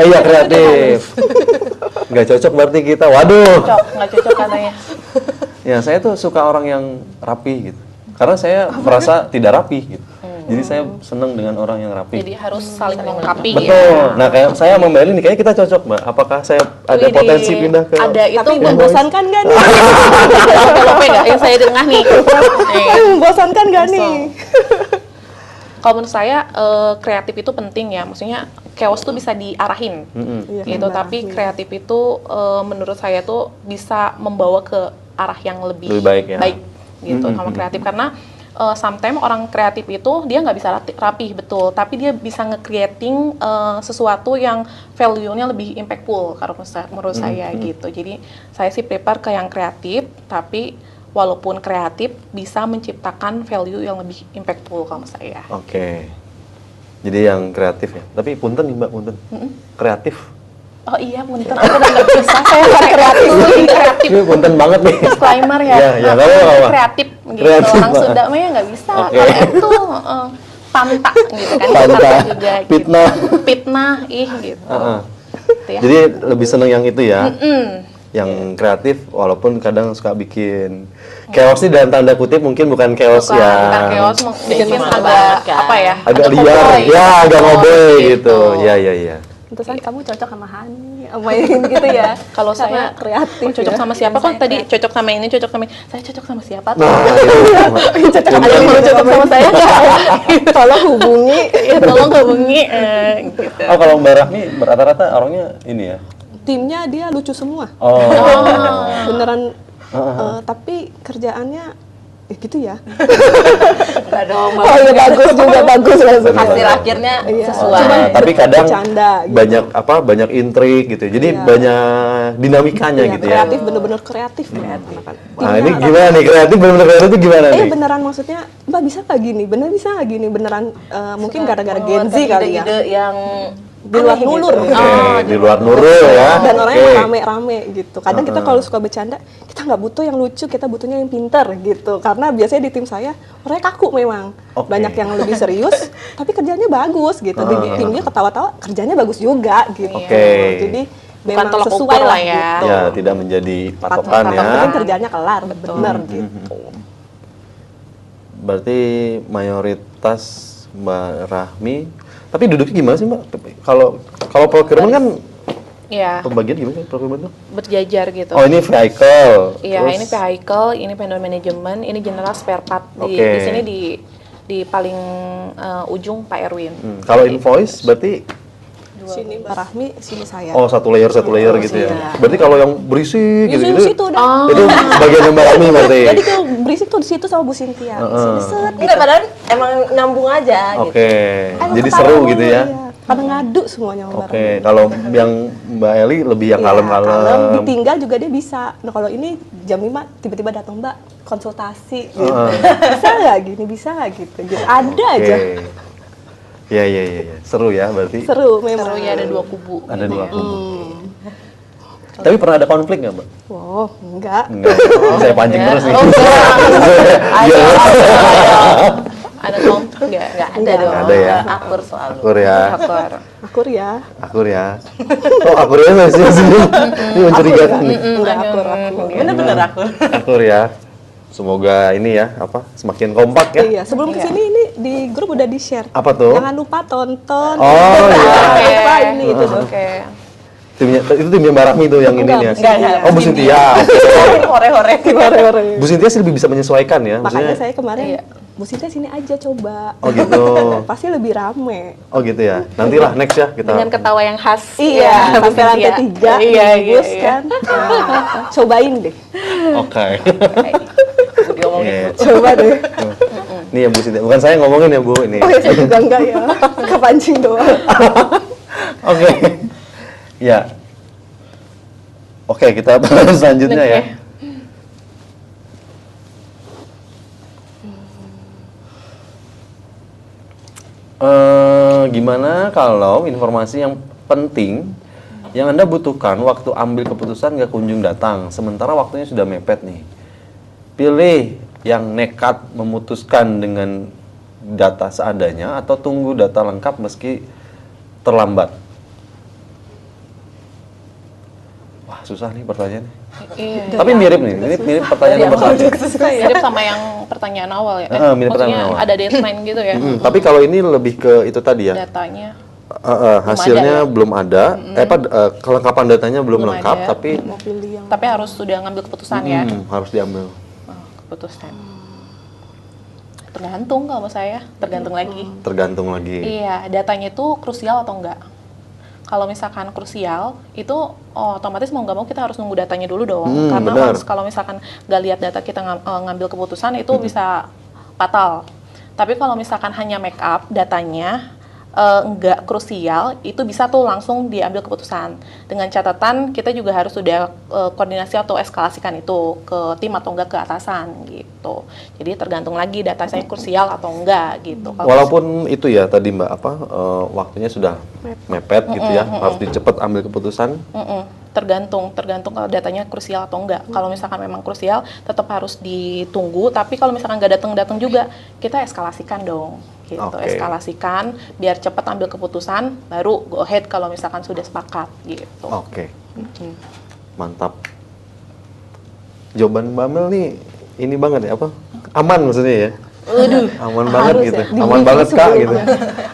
iya kreatif. Nggak cocok berarti kita. Waduh. Nggak cocok katanya. Ya saya tuh suka orang yang rapi gitu. Karena saya merasa tidak rapi gitu. Jadi saya seneng dengan orang yang rapi. Jadi harus saling melengkapi Betul. ya. Nah kayak saya sama Mbak Eli nih, kayaknya kita cocok Mbak. Apakah saya ada Widih, potensi pindah ke? ada itu Tapi membosankan nggak nih? envelope nggak yang saya dengar nih. Membosankan nggak nih? Kalau menurut saya kreatif itu penting ya, maksudnya chaos tuh bisa diarahin, Iya, gitu. Tapi kreatif itu menurut saya tuh bisa membawa ke arah yang lebih Baik ya. gitu sama kreatif karena sometimes orang kreatif itu dia nggak bisa rapih betul, tapi dia bisa nge-creating sesuatu yang value-nya lebih impactful kalau menurut saya gitu. Jadi saya sih prefer ke yang kreatif, tapi walaupun kreatif bisa menciptakan value yang lebih impactful kalau menurut saya. Oke. Jadi yang kreatif ya. Tapi punten nih Mbak, punten. Kreatif. Oh iya, punten aku udah nggak bisa, saya nggak kreatif, lebih kreatif. Ini punten banget nih. Disclaimer ya, Iya, iya, nggak apa-apa. kreatif gitu. Kreatif, Orang Mbak. Sunda mah ya nggak bisa. Oke. Kalau itu pantak gitu kan, Pantak, pantak juga fitnah. gitu. Fitnah, gitu. Heeh. Gitu ya. Jadi lebih seneng yang itu ya. Yang kreatif walaupun kadang suka bikin chaos sih dalam tanda kutip, mungkin bukan chaos Bukan, ya. bukan chaos, mungkin semangat agak banget kan. apa ya? Agak liar. ngoboy. Ya, agak ngoboy gitu. gitu. Ya, ya, ya. Pantesan kamu cocok sama Hani, sama yang gitu ya. Kalau Karena saya kreatif. cocok ya. sama siapa kok tadi cocok sama ini, cocok sama ini. Saya cocok sama siapa tuh? Nah, itu. Ada yang mau cocok sama saya nggak? Tolong hubungi. Ya tolong hubungi gitu. Oh, kalau Mbak Rahmi rata-rata orangnya ini ya. timnya dia lucu semua. Oh. Beneran. Tapi kerjaannya gitu ya. Enggak dong. Oh iya bagus juga bagus maksudnya. Hasil akhirnya Iya. sesuai. Cuma Tapi kadang bercanda, gitu. banyak intrik gitu. Jadi Iya. banyak dinamikanya Iya, gitu ya. kreatif bener-bener kreatif. Nah, ini gimana nih kreatif benar-benar kreatif itu gimana nih? Beneran maksudnya Mbak bisa nggak gini? Bener bisa nggak gini? Beneran mungkin gara-gara Gen Z Mengeluarkan kali ya. ide-ide yang Di luar aneh nulur. gitu. Oke, di luar nurul ya. Dan orangnya Oke. rame-rame gitu. Kadang kita kalau suka bercanda, kita nggak butuh yang lucu, kita butuhnya yang pinter gitu. Karena biasanya di tim saya orangnya kaku memang. Oke. Banyak yang lebih serius, tapi kerjanya bagus gitu. Di tim dia ketawa-tawa, kerjanya bagus juga gitu. Oke. Jadi Bukan memang tolak sesuai ukur lah lah ya. gitu. Ya, tidak menjadi patokan ya. Yang penting kerjanya kelar, bener gitu. Berarti mayoritas Mbak Rahmi, tapi duduknya gimana sih Mbak? Kalau procurement kan Iya, pembagian gimana sih procurement tuh? berjajar gitu. Oh, ini vehicle. Iya, Terus- ini vehicle, ini vendor management, ini general spare part. Di Oke. sini di paling ujung Pak Erwin. Kalau invoice berarti Sini Mbak Rahmi, sini saya. satu layer gitu ya. iya. Berarti kalau yang berisik Di gitu-gitu situ udah. itu bagian Mbak Rahmi berarti. Jadi tuh berisik tuh di situ sama Bu Cynthia. Sini set gitu. Enggak, padahal emang nyambung aja gitu. Oke. Ayo Jadi ketawa seru mulu, gitu ya. iya. Pada ngadu semuanya sama Mbak Oke, Rahmi. kalau yang Mbak Eli lebih yang Iya, kalem-kalem. kalem, ditinggal juga dia bisa. Nah kalau ini jam 5 tiba-tiba datang Mbak konsultasi gitu. Bisa nggak gini, bisa nggak gitu. Ada Oke. aja. Iya. Seru ya berarti. Seru memang. Seru ya, ada dua kubu. Ada gitu dua ya. kubu. Tapi pernah ada konflik nggak Mbak? Wow, enggak. Enggak. Saya pancing terus nih. Ayo. Ada konflik nggak? Enggak ada dong. Nggak ada ya. Akur selalu. Akur ya. Akor. Akur ya. Akur ya. Oh, akur ya masih senyum. Ini mencurigakan nih. Enggak akur. Bener-bener akur. Akur ya. Semoga ini ya semakin kompak ya. Iya, sebelum kesini ini di grup udah di-share. Apa tuh? Jangan lupa tonton. Oh, iya. Jangan lupa ini itu tuh. Oke. Itu timnya Mbak Rahmi tuh yang ini Enggak, ya. Bu Cynthia. Oh, Bu Cynthia. Hore-hore. Hore-hore. Bu Cynthia sih lebih bisa menyesuaikan ya. Makanya Maksudnya. saya kemarin, Bu Cynthia sini aja coba. Oh gitu. Pasti lebih rame. Oh gitu ya. Nantilah next ya kita. Dengan ketawa yang khas. Iya, Bu sampai lantai Cynthia. 3, Iya. bagus kan. Nah, cobain deh, Oke. Diomongin. Iya. coba deh. Ini ya Bu Cynthia. Bukan saya ngomongin ya Bu ini. Oh ya, saya juga enggak ya, kepancing doang. Oke. Ya. Oke, kita bahas selanjutnya ya. Oke. Gimana kalau informasi yang penting yang Anda butuhkan waktu ambil keputusan nggak kunjung datang, sementara waktunya sudah mepet nih. Pilih yang nekat memutuskan dengan data seadanya atau tunggu data lengkap meski terlambat. Wah, susah nih pertanyaannya. Iya. Tapi mirip nih, mirip pertanyaan nomor satu. Mirip sama yang pertanyaan awal ya. Mirip pertanyaan awal. Ada deadline gitu ya. Tapi kalau ini lebih ke itu tadi ya. Datanya. Hasilnya ada ya? belum ada, kelengkapan datanya belum Belum lengkap, ada. tapi Mau pilih yang Tapi harus sudah ngambil keputusan ya. harus diambil. Keputusan. Tergantung kalau saya, tergantung lagi. Tergantung lagi. Iya, datanya itu krusial atau enggak? Kalau misalkan krusial, itu otomatis mau nggak mau kita harus nunggu datanya dulu dong. Karena benar. kalau misalkan nggak lihat data kita ngambil keputusan itu bisa fatal. Tapi kalau misalkan hanya make up datanya nggak krusial, itu bisa tuh langsung diambil keputusan. Dengan catatan kita juga harus sudah koordinasi atau eskalasikan itu ke tim atau enggak ke atasan gitu. Jadi tergantung lagi data saya krusial atau enggak gitu. Kalau Walaupun itu ya tadi Mbak waktunya sudah mepet gitu ya, harus dicepet ambil keputusan. tergantung kalau datanya krusial atau enggak. Kalau misalkan memang krusial, tetap harus ditunggu. Tapi kalau misalkan nggak datang juga, kita eskalasikan dong. Gitu, Oke. eskalasikan biar cepat ambil keputusan, baru go ahead kalau misalkan sudah sepakat gitu. Oke. Mantap. Jawaban Mbak Mel nih ini banget ya apa? Aman maksudnya ya. Aman banget harus gitu. ya, Aman banget Kak gitu.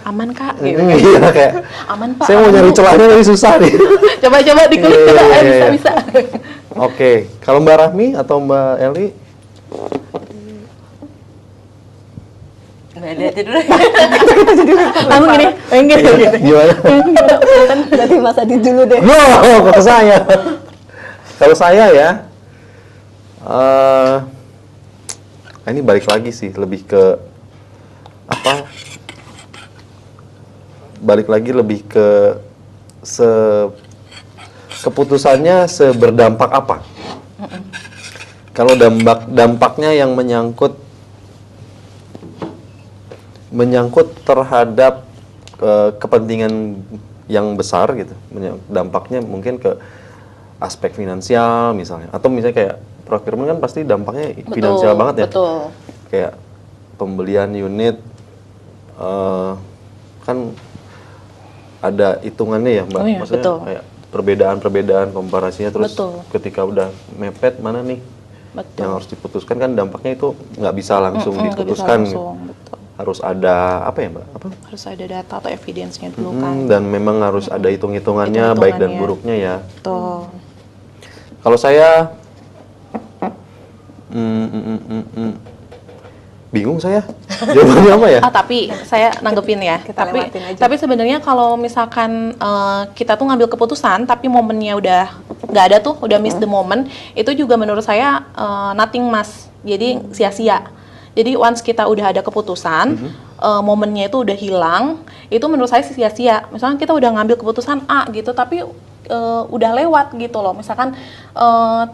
Aman Kak? Gitu. Iya kayak Aman Pak. saya mau aman, nyari Bu. celahnya tapi susah nih. Coba-coba dikulik Iya, coba. iya, iya. Bisa. Oke, kalau Mbak Rahmi atau Mbak Eli? Beda aja dulu. Kamu gini, pengen gitu. Gimana? Berarti Mas Adi dulu deh. No, kok ke saya. Kalau saya ya, ini balik lagi sih, lebih ke apa? Balik lagi lebih ke keputusannya seberdampak apa? Kalau dampaknya yang menyangkut terhadap kepentingan yang besar gitu, dampaknya mungkin ke aspek finansial misalnya, atau misalnya kayak procurement kan pasti dampaknya finansial banget ya. Betul. Kayak pembelian unit kan ada hitungannya ya Mbak, Oh iya, maksudnya betul. kayak perbedaan komparasinya, terus Betul. ketika udah mepet mana nih Betul. yang harus diputuskan, kan dampaknya itu nggak bisa langsung Nggak bisa diputuskan. langsung, betul. Harus ada apa ya Mbak? Apa? Harus ada data atau evidence-nya dulu kan. Dan memang harus ada hitung-hitungannya, baik dan Hitung-hitungannya. buruknya ya. Betul. Kalau saya bingung saya jawabannya apa ya? Tapi saya nanggepin ya. Kita lewatin aja. Tapi sebenarnya kalau misalkan kita tuh ngambil keputusan, tapi momennya udah nggak ada tuh, udah miss the moment, itu juga menurut saya nothing mas. Jadi sia-sia. Jadi once kita udah ada keputusan, momennya itu udah hilang, itu menurut saya sia-sia. Misalkan kita udah ngambil keputusan A gitu, tapi udah lewat gitu loh. Misalkan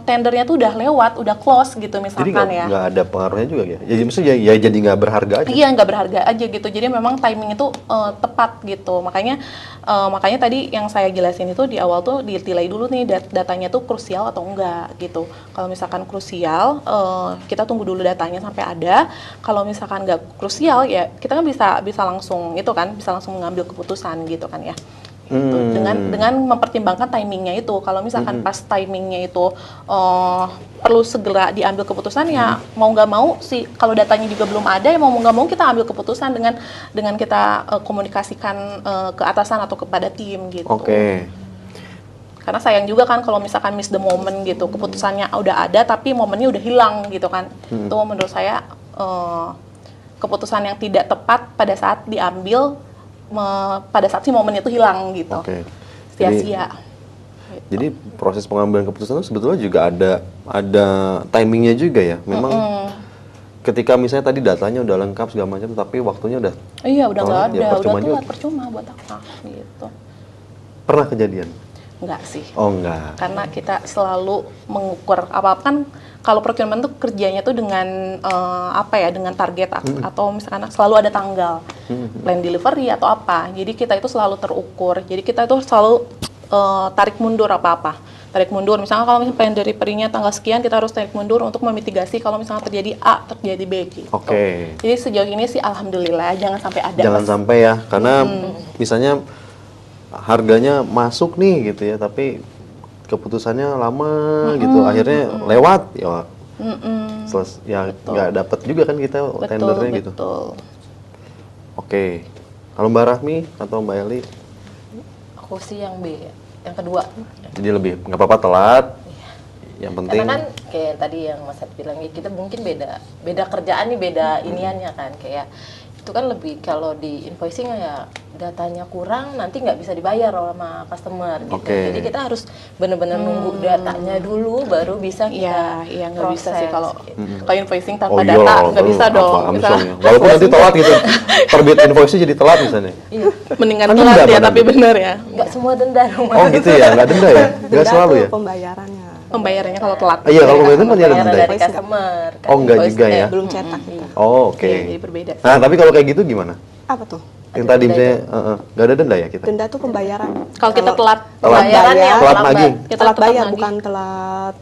tendernya tuh udah lewat, udah close gitu Jadi misalkan ya. nggak ada pengaruhnya juga ya? Jadi maksudnya ya jadi nggak berharga aja? Iya, nggak berharga aja gitu. Jadi memang timing itu tepat gitu. Makanya tadi yang saya jelasin itu di awal tuh dinilai dulu nih datanya tuh krusial atau enggak gitu. Kalau misalkan krusial, kita tunggu dulu datanya sampai ada. Kalau misalkan nggak krusial, ya kita kan bisa langsung itu kan, bisa langsung mengambil keputusan gitu kan ya. Gitu. Dengan mempertimbangkan timingnya itu. Kalau misalkan pas timingnya itu perlu segera diambil keputusan, ya mau nggak mau sih, kalau datanya juga belum ada, ya mau nggak mau kita ambil keputusan dengan kita komunikasikan ke atasan atau kepada tim gitu. Oke. Karena sayang juga kan kalau misalkan miss the moment gitu, keputusannya udah ada tapi momennya udah hilang gitu kan. Itu menurut saya keputusan yang tidak tepat pada saat diambil pada saat si momennya itu hilang gitu. Oke. Sia-sia. Jadi proses pengambilan keputusan itu sebetulnya juga ada timingnya juga ya. Memang ketika misalnya tadi datanya udah lengkap segala macam, tapi waktunya udah Iya, udah nggak ya ada, percuma udah juga. telat, percuma buat apa gitu. Pernah kejadian? Enggak sih. Oh enggak. Karena kita selalu mengukur apa-apa kan, kalau procurement tuh kerjanya tuh dengan dengan target atau misalkan selalu ada tanggal plan delivery atau apa. Jadi kita itu selalu terukur. Jadi kita itu selalu tarik mundur apa-apa. Tarik mundur, misalnya kalau misalnya plan delivery-nya tanggal sekian, kita harus tarik mundur untuk memitigasi kalau misalnya terjadi A, terjadi B gitu. Oke. Jadi sejauh ini sih alhamdulillah jangan sampai ada. Jangan sampai ya, karena misalnya harganya masuk nih gitu ya, tapi keputusannya lama gitu, akhirnya lewat ya. Ya nggak dapat juga kan kita tendernya gitu. Betul. Oke. Kalau Mbak Rahmi atau Mbak Eli? Aku sih yang B, yang kedua. Jadi lebih nggak apa-apa telat. Yang penting. Karena kan kayak tadi yang Mas Ed bilang, ya kita mungkin beda kerjaan nih, beda iniannya kan, kayak itu kan lebih kalau di invoicing ya datanya kurang, nanti nggak bisa dibayar sama customer gitu. Oke. Jadi kita harus benar-benar nunggu datanya dulu baru bisa kita Iya nggak bisa sih kalau gitu. kalau invoicing tanpa iya data lah, nggak bisa apa, dong. Amazon ya. Walaupun nanti telat gitu, terbit invoice-nya jadi telat misalnya. Mendingan Kan telat denda ya, kan tapi nanti. bener ya. Nggak semua denda dong. Oh gitu ya, nggak denda ya? Nggak Denda selalu tuh ya? pembayarannya. Pembayarannya kalau telat. Iya, kalau pembayaran masih ada Pembayaran denda ya? dari customer. kan Oh, nggak invoice juga nya ya? Belum cetak kita. Oh oke. Iya, jadi berbeda. Nah tapi kalau kayak gitu gimana? Apa tuh? Yang tadi misalnya nggak ada denda ya kita? Denda tuh pembayaran. Kalau kita telat, Pembayaran bayar, yang telat lambat. nagih. kita telat bayar nagih. bukan telat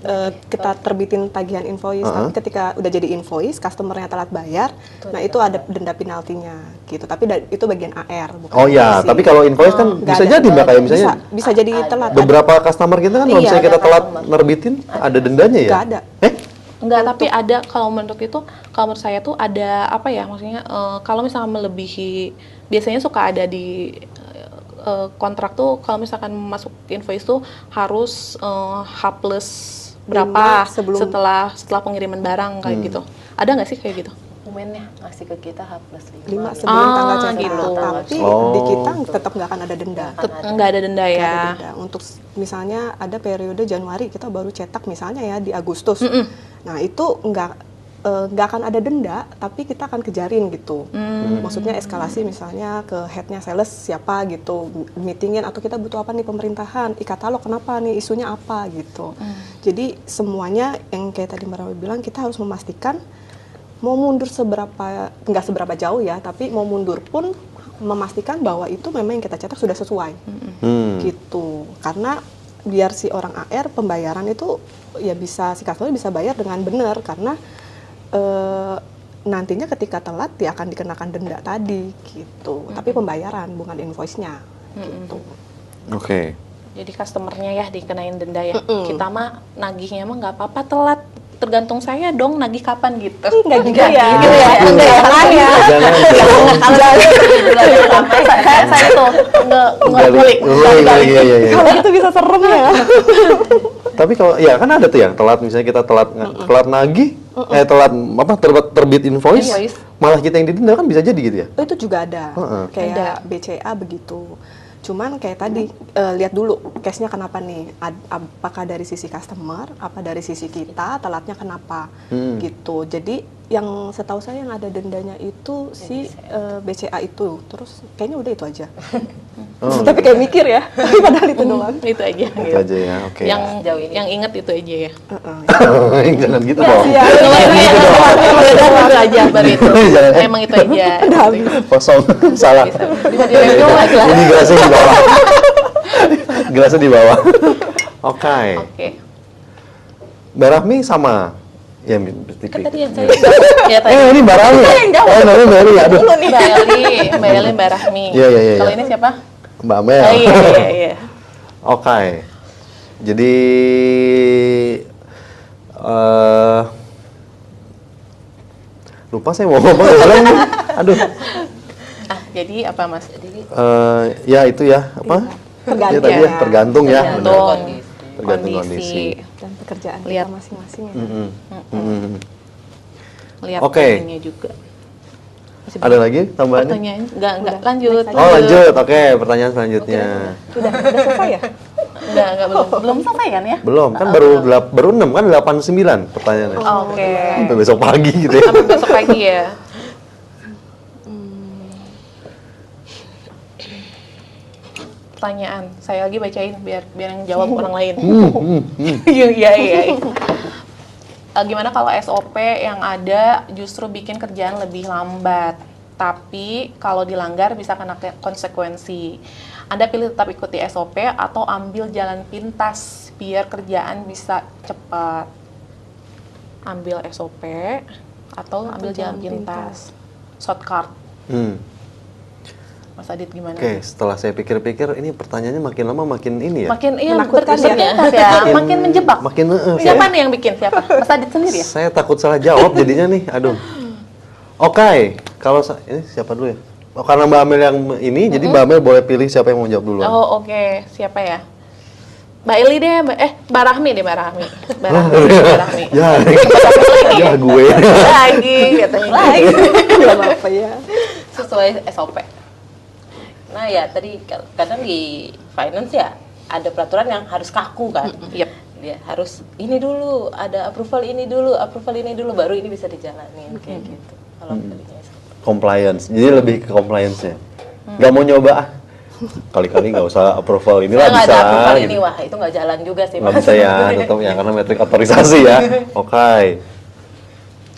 kita terbitin tagihan invoice, tapi ketika udah jadi invoice customernya telat bayar, nah itu ada denda penaltinya gitu, tapi itu bagian AR bukan Oh ya, invoicing. tapi kalau invoice kan Nggak bisa ada. jadi Mbak, kayak misalnya bisa jadi telat. beberapa customer kita kan kalau Iya, misalnya kita ada telat customer. nerbitin ada dendanya ya? Nggak ada. Enggak, tapi ada kalau menurut itu, kalau menurut saya tuh ada apa ya, maksudnya kalau misalnya melebihi, biasanya suka ada di kontrak tuh kalau misalkan masuk invoice tuh harus H plus berapa Sebelum setelah pengiriman barang kayak gitu. Ada nggak sih kayak gitu? dokumennya ngasih ke kita H+5 5 gitu. sebelum tanggal cetak. gitu. Tapi Oh. di kita tetap nggak akan ada denda. Nggak ada denda Nggak ya. ada denda. Untuk misalnya ada periode Januari kita baru cetak misalnya ya di Agustus. Nah itu nggak akan ada denda, tapi kita akan kejarin gitu. Maksudnya eskalasi misalnya ke headnya sales siapa gitu, meetingin atau kita butuh apa nih pemerintahan, e-katalog kenapa nih, isunya apa gitu. Jadi semuanya yang kayak tadi Mbak Rawi bilang, kita harus memastikan mau mundur nggak seberapa jauh ya, tapi mau mundur pun memastikan bahwa itu memang yang kita cetak sudah sesuai gitu. Karena biar si orang AR pembayaran itu ya bisa, si customer bisa bayar dengan benar, karena nantinya ketika telat dia akan dikenakan denda tadi gitu. Tapi pembayaran bukan invoice-nya gitu. Oke. Jadi customernya ya dikenain denda ya. Kita mah nagihnya mah nggak apa-apa telat. Tergantung saya dong nagih kapan gitu. Nggak gitu ya. Gitu ya. Jangan ya. Jangan. Saya tuh ngulik. Iya. Kalau itu bisa serem ya. Tapi kalau ya kan ada tuh yang telat, misalnya kita telat nagih, telat terbit invoice, malah kita yang didenda, kan bisa jadi gitu ya? Oh, itu juga ada. Kayak BCA begitu. Cuman kayak tadi lihat dulu case-nya kenapa nih? Apakah dari sisi customer, apa dari sisi kita telatnya kenapa? Gitu. Jadi yang setahu saya yang ada dendanya itu si BCA itu. Terus kayaknya udah itu aja. Tapi kayak mikir ya. Tapi padahal itu doang. Itu aja. Itu aja ya, oke. Yang inget itu aja ya. Jangan gitu dong. Itu aja baru itu. Emang itu aja. Kosong, salah. Bisa direview lagi lah. Ini gelasnya di bawah. Gelasnya di bawah. Oke. Mbak Rahmi sama. Ya, Kan tadi yang saya Ya tadi. ini Mbak Rahmi. Namanya Mbak Rahmi. Aduh. Mbak Eli, Mbak Rahmi. Iya. Kalau ini siapa? Mbak Mel. Iya. Oke. Jadi lupa saya mau ngomong ulang nih. Aduh. Jadi apa Mas? Ya itu ya, apa? Tergantung Ya, tadi ya, ya. tergantung ya. benar. Tergantung kondisi. Dan pekerjaan kita Lihat. masing-masing ya. Lihat Oke. ininya juga. Ada lagi tambahannya? Pertanyaan? Enggak, lanjut. Oh lanjut, oke, pertanyaan selanjutnya. Udah selesai ya? Enggak, belum selesai kan ya? Belum, kan baru 6 kan 89 pertanyaannya. Oke. Sampai besok pagi gitu ya. Sampai besok pagi ya. Pertanyaan, saya lagi bacain biar yang jawab orang lain. Iya. Gimana kalau SOP yang ada justru bikin kerjaan lebih lambat, tapi kalau dilanggar bisa kena konsekuensi. Anda pilih tetap ikuti SOP atau ambil jalan pintas biar kerjaan bisa cepat. Ambil SOP atau ambil jalan pintas. Shortcut. Mas Adit gimana? Oke, setelah saya pikir-pikir, ini pertanyaannya makin lama makin ini ya. Makin menakutkan berpintas ya, makin menjebak. Makin Siapa nih yang bikin? Siapa? Mas Adit sendiri ya? Saya takut salah jawab jadinya nih, aduh. Oke, kalau ini siapa dulu ya? Oh, karena Mbak Amel yang ini, jadi Mbak Amel boleh pilih siapa yang mau jawab duluan. Oh oke. Siapa ya? Mbak Eli deh, Mbak Rahmi deh, Mbak Rahmi. Mbak Rahmi. Ya gue. Lagi, katanya lagi. Gak apa-apa ya. sesuai SOP. Nah ya tadi kadang di finance ya ada peraturan yang harus kaku kan. Yep. Dia harus ini dulu, ada approval ini dulu, baru ini bisa dijalanin kayak gitu. Kalau pilihnya SOP. Compliance, jadi lebih ke compliance-nya. Nggak mau nyoba ah. Kali-kali nggak usah approval inilah Nggak bisa. ada approval gitu. ini, wah itu nggak jalan juga sih. Nggak Mas. bisa ya, tetap ya karena metrik otorisasi ya. Oke.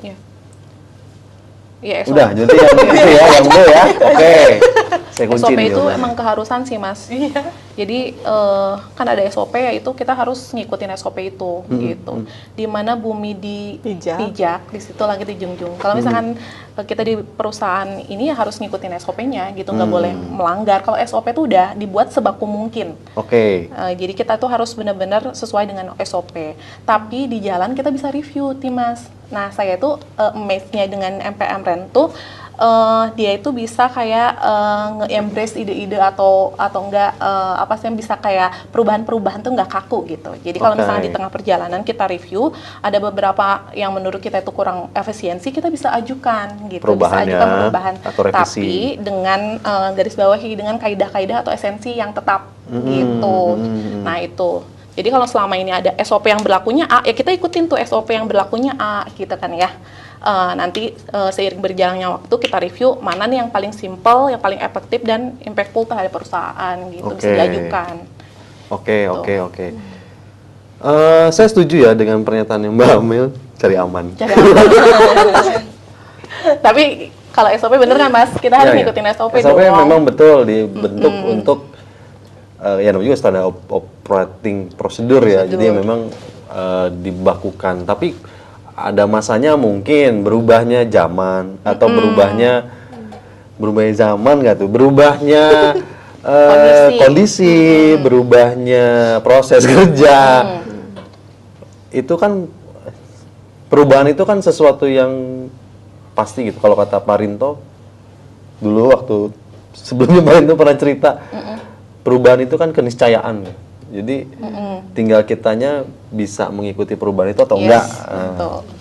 Ya. Ya, SOP. Udah, jadi yang itu ya, yang B ya. Oke. Saya kunci SOP nih itu jawabannya. emang keharusan sih Mas. Jadi kan ada SOP yaitu kita harus ngikutin SOP itu gitu. Di mana bumi dipijak, di situ langit dijunjung. Kalau misalkan kita di perusahaan ini ya harus ngikutin SOP-nya gitu, nggak boleh melanggar. Kalau SOP itu udah dibuat sebaku mungkin. Oke. Jadi kita tuh harus benar-benar sesuai dengan SOP. Tapi di jalan kita bisa review tim Mas. Nah saya tuh amazed-nya dengan MPM Ren tuh dia itu bisa kayak nge-embrace ide-ide atau enggak apa sih yang bisa kayak perubahan-perubahan tuh nggak kaku gitu. Jadi kalau misalnya di tengah perjalanan kita review ada beberapa yang menurut kita itu kurang efisiensi, kita bisa ajukan gitu, perubahan, bisa ajukan perubahan, atau revisi. tapi dengan garis bawahi dengan kaidah-kaidah atau esensi yang tetap gitu. Nah itu. Jadi kalau selama ini ada SOP yang berlakunya A, ya kita ikutin tuh SOP yang berlakunya A gitu kan ya. Nanti seiring berjalannya waktu kita review mana nih yang paling simple, yang paling efektif dan impactful terhadap perusahaan gitu, bisa diajukan. Oke. Saya setuju ya dengan pernyataan Mbak Amel, cari aman. Tapi kalau SOP bener kan Mas, kita harus ngikutin SOP dong. SOP memang betul dibentuk untuk ya namanya juga standar operating prosedur ya, jadi memang dibakukan. Tapi ada masanya mungkin berubahnya zaman atau berubahnya zaman nggak tuh, berubahnya kondisi, berubahnya proses kerja. Itu kan perubahan itu kan sesuatu yang pasti gitu. Kalau kata Parinto dulu waktu sebelumnya Parinto pernah cerita, perubahan itu kan keniscayaan. Jadi tinggal kitanya bisa mengikuti perubahan itu atau enggak.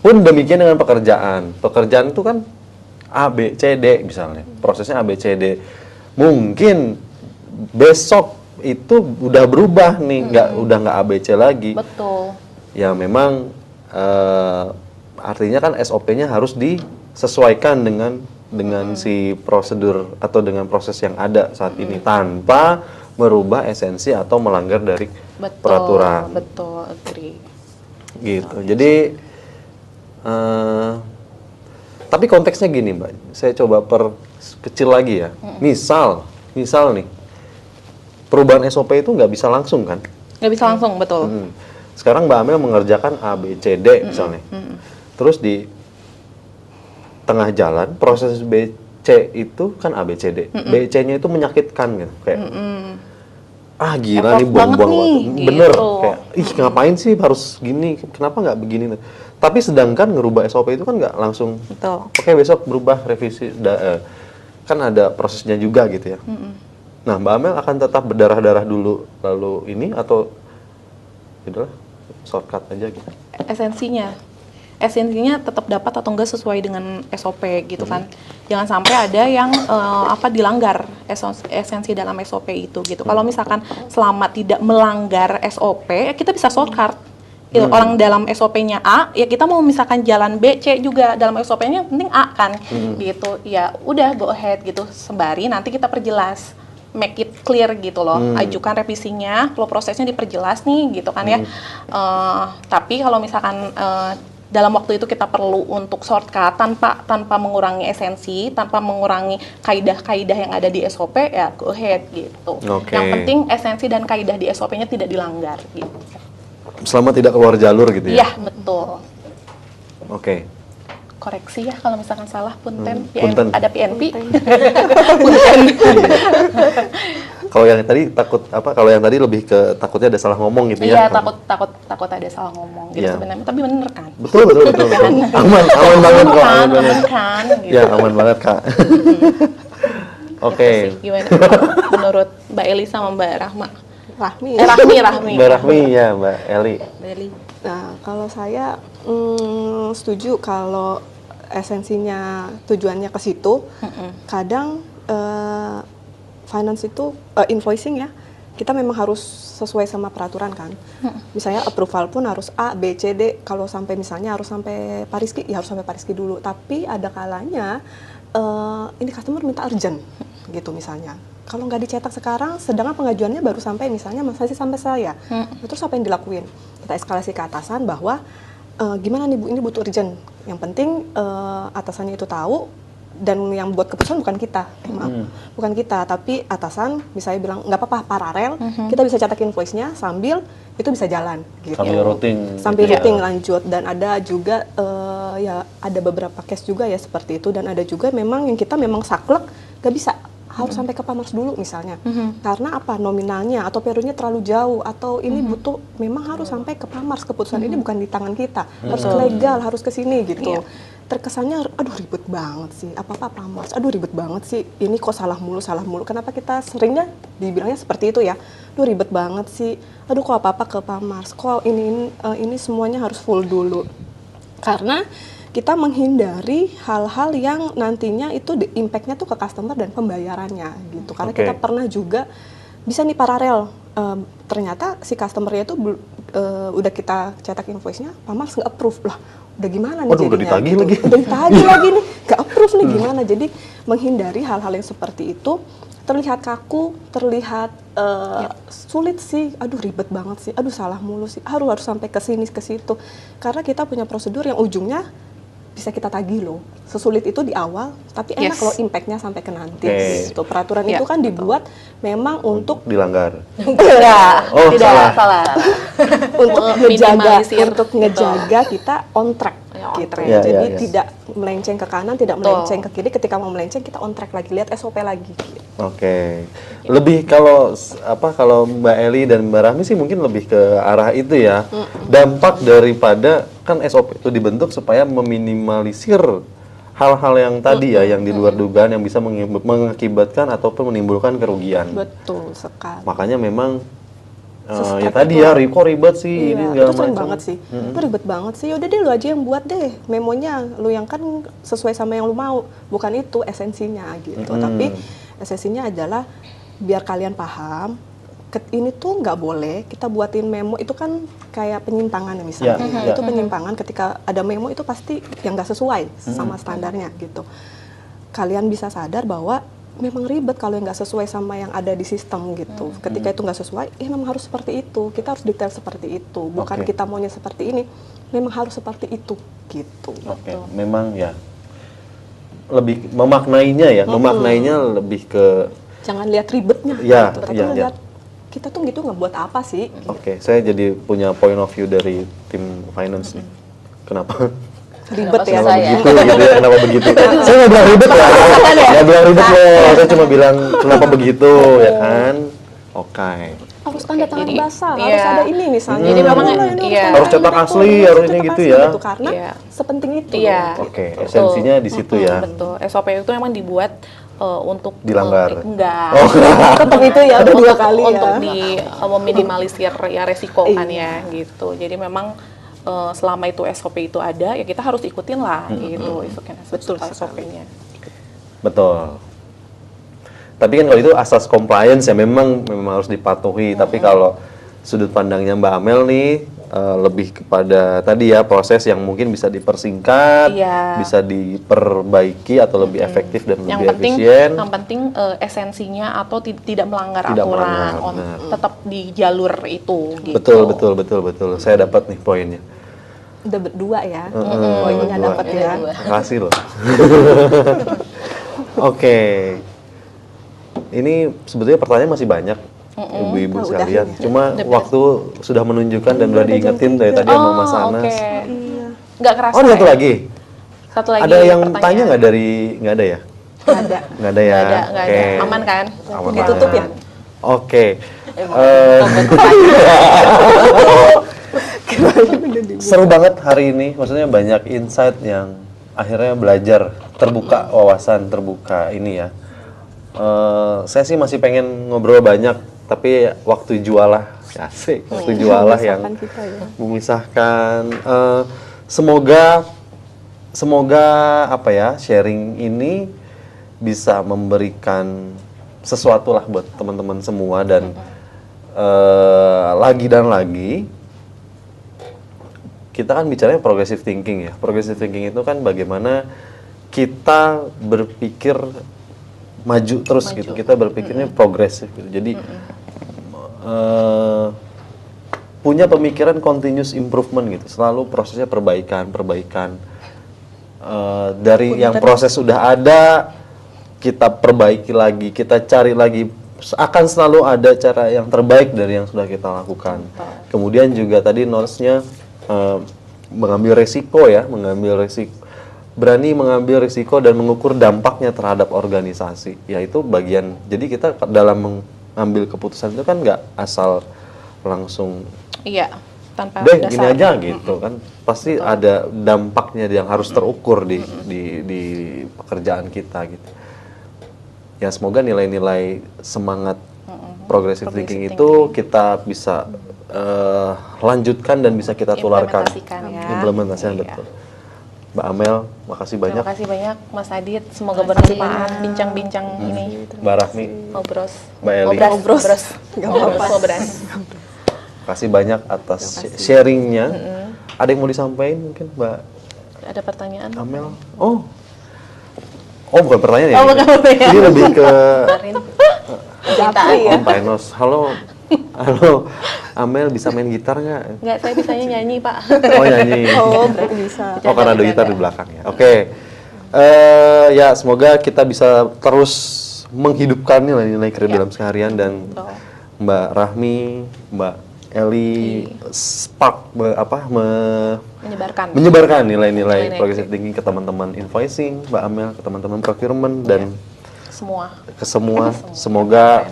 Pun demikian dengan pekerjaan. Pekerjaan itu kan A, B, C, D misalnya. Prosesnya A, B, C, D. Mungkin besok itu udah berubah nih, udah nggak A, B, C lagi. Betul. Ya memang artinya kan SOP-nya harus disesuaikan dengan si prosedur atau dengan proses yang ada saat ini tanpa merubah esensi atau melanggar dari peraturan. Betul, agree. Gitu. Jadi, tapi konteksnya gini Mbak, saya coba perkecil lagi ya. Misal nih, perubahan SOP itu nggak bisa langsung kan? Nggak bisa langsung, betul. Sekarang Mbak Amel mengerjakan A, B, C, D misalnya. Terus di tengah jalan, proses B, C itu kan A, B, C, D. B, C-nya itu menyakitkan gitu. Kayak, gila nih buang-buang waktu. Bener, gitu. kayak, ngapain sih harus gini, kenapa nggak begini? Tapi sedangkan ngerubah SOP itu kan nggak langsung, oke besok berubah, revisi, kan ada prosesnya juga gitu ya. Nah Mbak Amel akan tetap berdarah-darah dulu, lalu ini, atau udahlah, shortcut aja gitu? Esensinya tetap dapat atau enggak sesuai dengan SOP gitu kan. Jangan sampai ada yang dilanggar esensi dalam SOP itu gitu. Kalau misalkan selama tidak melanggar SOP, ya kita bisa shortcut. Gitu. Orang dalam SOP-nya A, ya kita mau misalkan jalan B, C juga dalam SOP-nya yang penting A kan. Gitu. Ya udah go ahead gitu. Sembari nanti kita perjelas, make it clear gitu loh. Ajukan revisinya, flow prosesnya diperjelas nih gitu kan ya. Tapi kalau misalkan dalam waktu itu kita perlu untuk shortcut tanpa mengurangi esensi, tanpa mengurangi kaidah-kaidah yang ada di SOP, ya go ahead gitu. Yang penting esensi dan kaidah di SOP-nya tidak dilanggar gitu. Selama tidak keluar jalur gitu ya? Iya, betul. Oke. Koreksi ya kalau misalkan salah, punten. Punten. Ada PNP. Kalau yang tadi kalau yang tadi lebih ke takutnya ada salah ngomong gitu ya? ya? Iya, takut ada salah ngomong gitu sebenarnya. Tapi bener kan? Betul. Aman banget kok. Aman kan? Gitu. Ya, aman banget Kak. Oke. Gimana menurut Mbak Eli sama Mbak Rahma? Rahmi. Mbak Rahmi ya, Mbak Eli. Nah, kalau saya setuju kalau esensinya tujuannya ke situ. Kadang finance itu invoicing ya, kita memang harus sesuai sama peraturan kan. Misalnya approval pun harus A, B, C, D. Kalau sampai misalnya harus sampai Pariski, ya harus sampai Pariski dulu. Tapi ada kalanya ini customer minta urgent gitu misalnya. Kalau nggak dicetak sekarang, sedangkan pengajuannya baru sampai misalnya masih sampai saya. Terus apa yang dilakuin? Kita eskalasi ke atasan bahwa gimana nih Bu, ini butuh urgent. Yang penting atasannya itu tahu, dan yang buat keputusan bukan kita, bukan kita, tapi atasan misalnya bilang nggak apa-apa paralel, kita bisa cetak invoice-nya sambil itu bisa jalan gitu. Sambil routing lanjut. Dan ada juga ya ada beberapa case juga ya seperti itu, dan ada juga memang yang kita memang saklek nggak bisa, harus sampai ke Pamars dulu misalnya. Karena apa, nominalnya atau periodenya terlalu jauh, atau ini butuh memang harus sampai ke Pamars, keputusan ini bukan di tangan kita, harus ke legal, harus ke sini gitu. terkesannya aduh ribet banget sih, apa-apa Pamars, aduh ribet banget sih, ini kok salah mulu. Kenapa kita seringnya dibilangnya seperti itu ya, aduh ribet banget sih, aduh kok apa-apa ke Pamars, kok ini semuanya harus full dulu. Karena kita menghindari hal-hal yang nantinya itu impact-nya tuh ke customer dan pembayarannya gitu. Karena kita pernah juga bisa nih paralel, ternyata si customer-nya itu udah kita cetak invoice-nya, Pamars nggak approve lah. Udah gimana nih jadinya? Udah ditagih gitu. lagi. Udah ditagih lagi nih, nggak approve nih gimana? Jadi menghindari hal-hal yang seperti itu terlihat kaku, terlihat sulit sih, aduh ribet banget sih, aduh salah mulu sih, harus sampai ke sini ke situ. Karena kita punya prosedur yang ujungnya bisa kita tagih loh. Sesulit itu di awal, tapi enak loh impact-nya sampai ke nanti. Gitu. Peraturan itu kan dibuat memang untuk dilanggar. Tidak, Oh, tidak salah. untuk ngejaga kita on track. Gitu. Ya, Jadi ya. tidak melenceng ke kanan, tidak melenceng ke kiri. Ketika mau melenceng kita on track lagi, lihat SOP lagi. Gitu. Oke. Lebih kalau Mbak Eli dan Mbak Rahmi sih mungkin lebih ke arah itu ya. Dampak daripada kan SOP itu dibentuk supaya meminimalisir hal-hal yang tadi ya, yang di luar dugaan yang bisa mengakibatkan ataupun menimbulkan kerugian. Betul sekali. Makanya memang ya Sestrek tadi itu. ya, kok ribet sih ini segala itu sering macam. banget sih. Itu ribet banget sih. Udah deh lu aja yang buat deh memonya. Lu yang kan sesuai sama yang lu mau. Bukan itu esensinya gitu. Tapi esensinya adalah biar kalian paham. Ini tuh nggak boleh kita buatin memo itu kan kayak penyimpangan ya misalnya. Itu penyimpangan ketika ada memo itu pasti yang nggak sesuai sama standarnya gitu. Kalian bisa sadar bahwa memang ribet kalau yang nggak sesuai sama yang ada di sistem gitu. Ketika itu nggak sesuai, memang harus seperti itu. Kita harus detail seperti itu. Bukan kita maunya seperti ini, memang harus seperti itu gitu. Oke, memang ya lebih memaknainya ya, memaknainya lebih ke jangan lihat ribetnya. Ya, gitu. Tapi ya, lihat kita tuh gitu ngebuat apa sih? Oke, saya jadi punya point of view dari tim finance nih. Kenapa? Ribet ya. Kenapa begitu? Gitu, kenapa begitu? Saya nggak bilang ribet ya. Nggak bilang ribet loh. Saya cuma bilang kenapa begitu ya kan? Oke. Harus tanda tangan Jadi, basah, iya. harus ada ini misalnya. Jadi memang, iya. Harus cetak asli, harus ini gitu ya. Karena Iya. sepenting itu. Iya. Oke, esensinya di situ ya. Betul. SOP itu memang dibuat untuk Dilanggar. enggak. Tetap itu ya, udah 2 kali ya. Untuk meminimalisir ya resiko kan ya gitu. Jadi memang selama itu SOP itu ada ya kita harus ikutin lah gitu. Betul SOP-nya. Betul. Tapi kan kalau itu asas compliance ya memang harus dipatuhi. Tapi kalau sudut pandangnya Mbak Amel nih lebih kepada tadi ya proses yang mungkin bisa dipersingkat, bisa diperbaiki atau lebih efektif dan lebih efisien. Yang penting esensinya atau tidak melanggar Tidak aturan, melanggar, tetap di jalur itu. Gitu. Betul. Saya dapat nih poinnya. Udah berdua ya, poinnya dapat ya. Makasih loh. Oke. Ini sebetulnya pertanyaan masih banyak. Ibu-ibu sekalian. Cuma waktu sudah menunjukkan dan udah diingetin dari tadi sama Mas Anas. Nggak kerasa. Oh, satu lagi. Satu lagi. Ada yang tanya nggak dari nggak ada ya? Nggak ada. Nggak ada ya. Nggak ada. Aman kan? Aman. Ditutup ya? Oke. Seru banget hari ini. Maksudnya banyak insight yang akhirnya belajar, terbuka wawasan, terbuka ini ya. Saya sih masih pengen ngobrol banyak, tapi waktu jualah, asik, waktu jualah yang memisahkan. Semoga apa ya, sharing ini bisa memberikan sesuatu lah buat teman-teman semua dan lagi dan lagi kita kan bicaranya progressive thinking ya. Progressive thinking itu kan bagaimana kita berpikir maju terus gitu, kita berpikirnya progresif gitu. Jadi punya pemikiran continuous improvement gitu, selalu prosesnya perbaikan. Dari yang proses sudah ada kita perbaiki lagi, kita cari lagi, akan selalu ada cara yang terbaik dari yang sudah kita lakukan. Kemudian juga tadi knowledge-nya mengambil resiko ya, berani mengambil risiko dan mengukur dampaknya terhadap organisasi, yaitu bagian. Jadi kita dalam mengambil keputusan itu kan nggak asal langsung iya, tanpa deh dasar. gini aja gitu kan, pasti ada dampaknya yang harus terukur di pekerjaan kita gitu. Ya semoga nilai-nilai semangat progressive thinking itu kita bisa lanjutkan dan bisa kita tularkan. Implementasikan, betul. Mbak Amel, makasih banyak. Terima kasih banyak Mas Adit. Semoga bermanfaat bincang-bincang ini. Mbak Rahmi, Ngobros. Mbak Eli. Ngobras. Makasih banyak atas sharingnya. Ada yang mau disampaikan mungkin Mbak Ada pertanyaan? Amel? Oh bukan pertanyaan ya? Oh, bukan pertanyaan. Ini lebih ke Japri ya. Om Pak Enos. Halo, Amel bisa main gitar nggak? Enggak, saya bisanya nyanyi, Pak. Oh nyanyi. Oh, bisa. Oh karena ada gitar di belakang ya. Oke. Ya semoga kita bisa terus menghidupkan nilai-nilai kredo dalam seharian dan Mbak Rahmi, Mbak Eli spark menyebarkan nilai-nilai progressive thinking ke teman-teman invoicing, Mbak Amel, ke teman-teman procurement dan ke semua. Semoga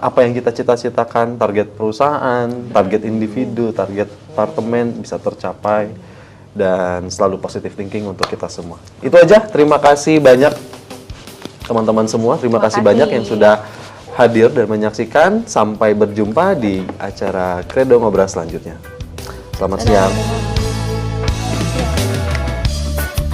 apa yang kita cita-citakan, target perusahaan, target individu, target departemen bisa tercapai dan selalu positive thinking untuk kita semua. Itu aja. Terima kasih banyak teman-teman semua. Terima kasih banyak yang sudah hadir dan menyaksikan. Sampai berjumpa di acara Kredo Ngobrol selanjutnya. Selamat siang.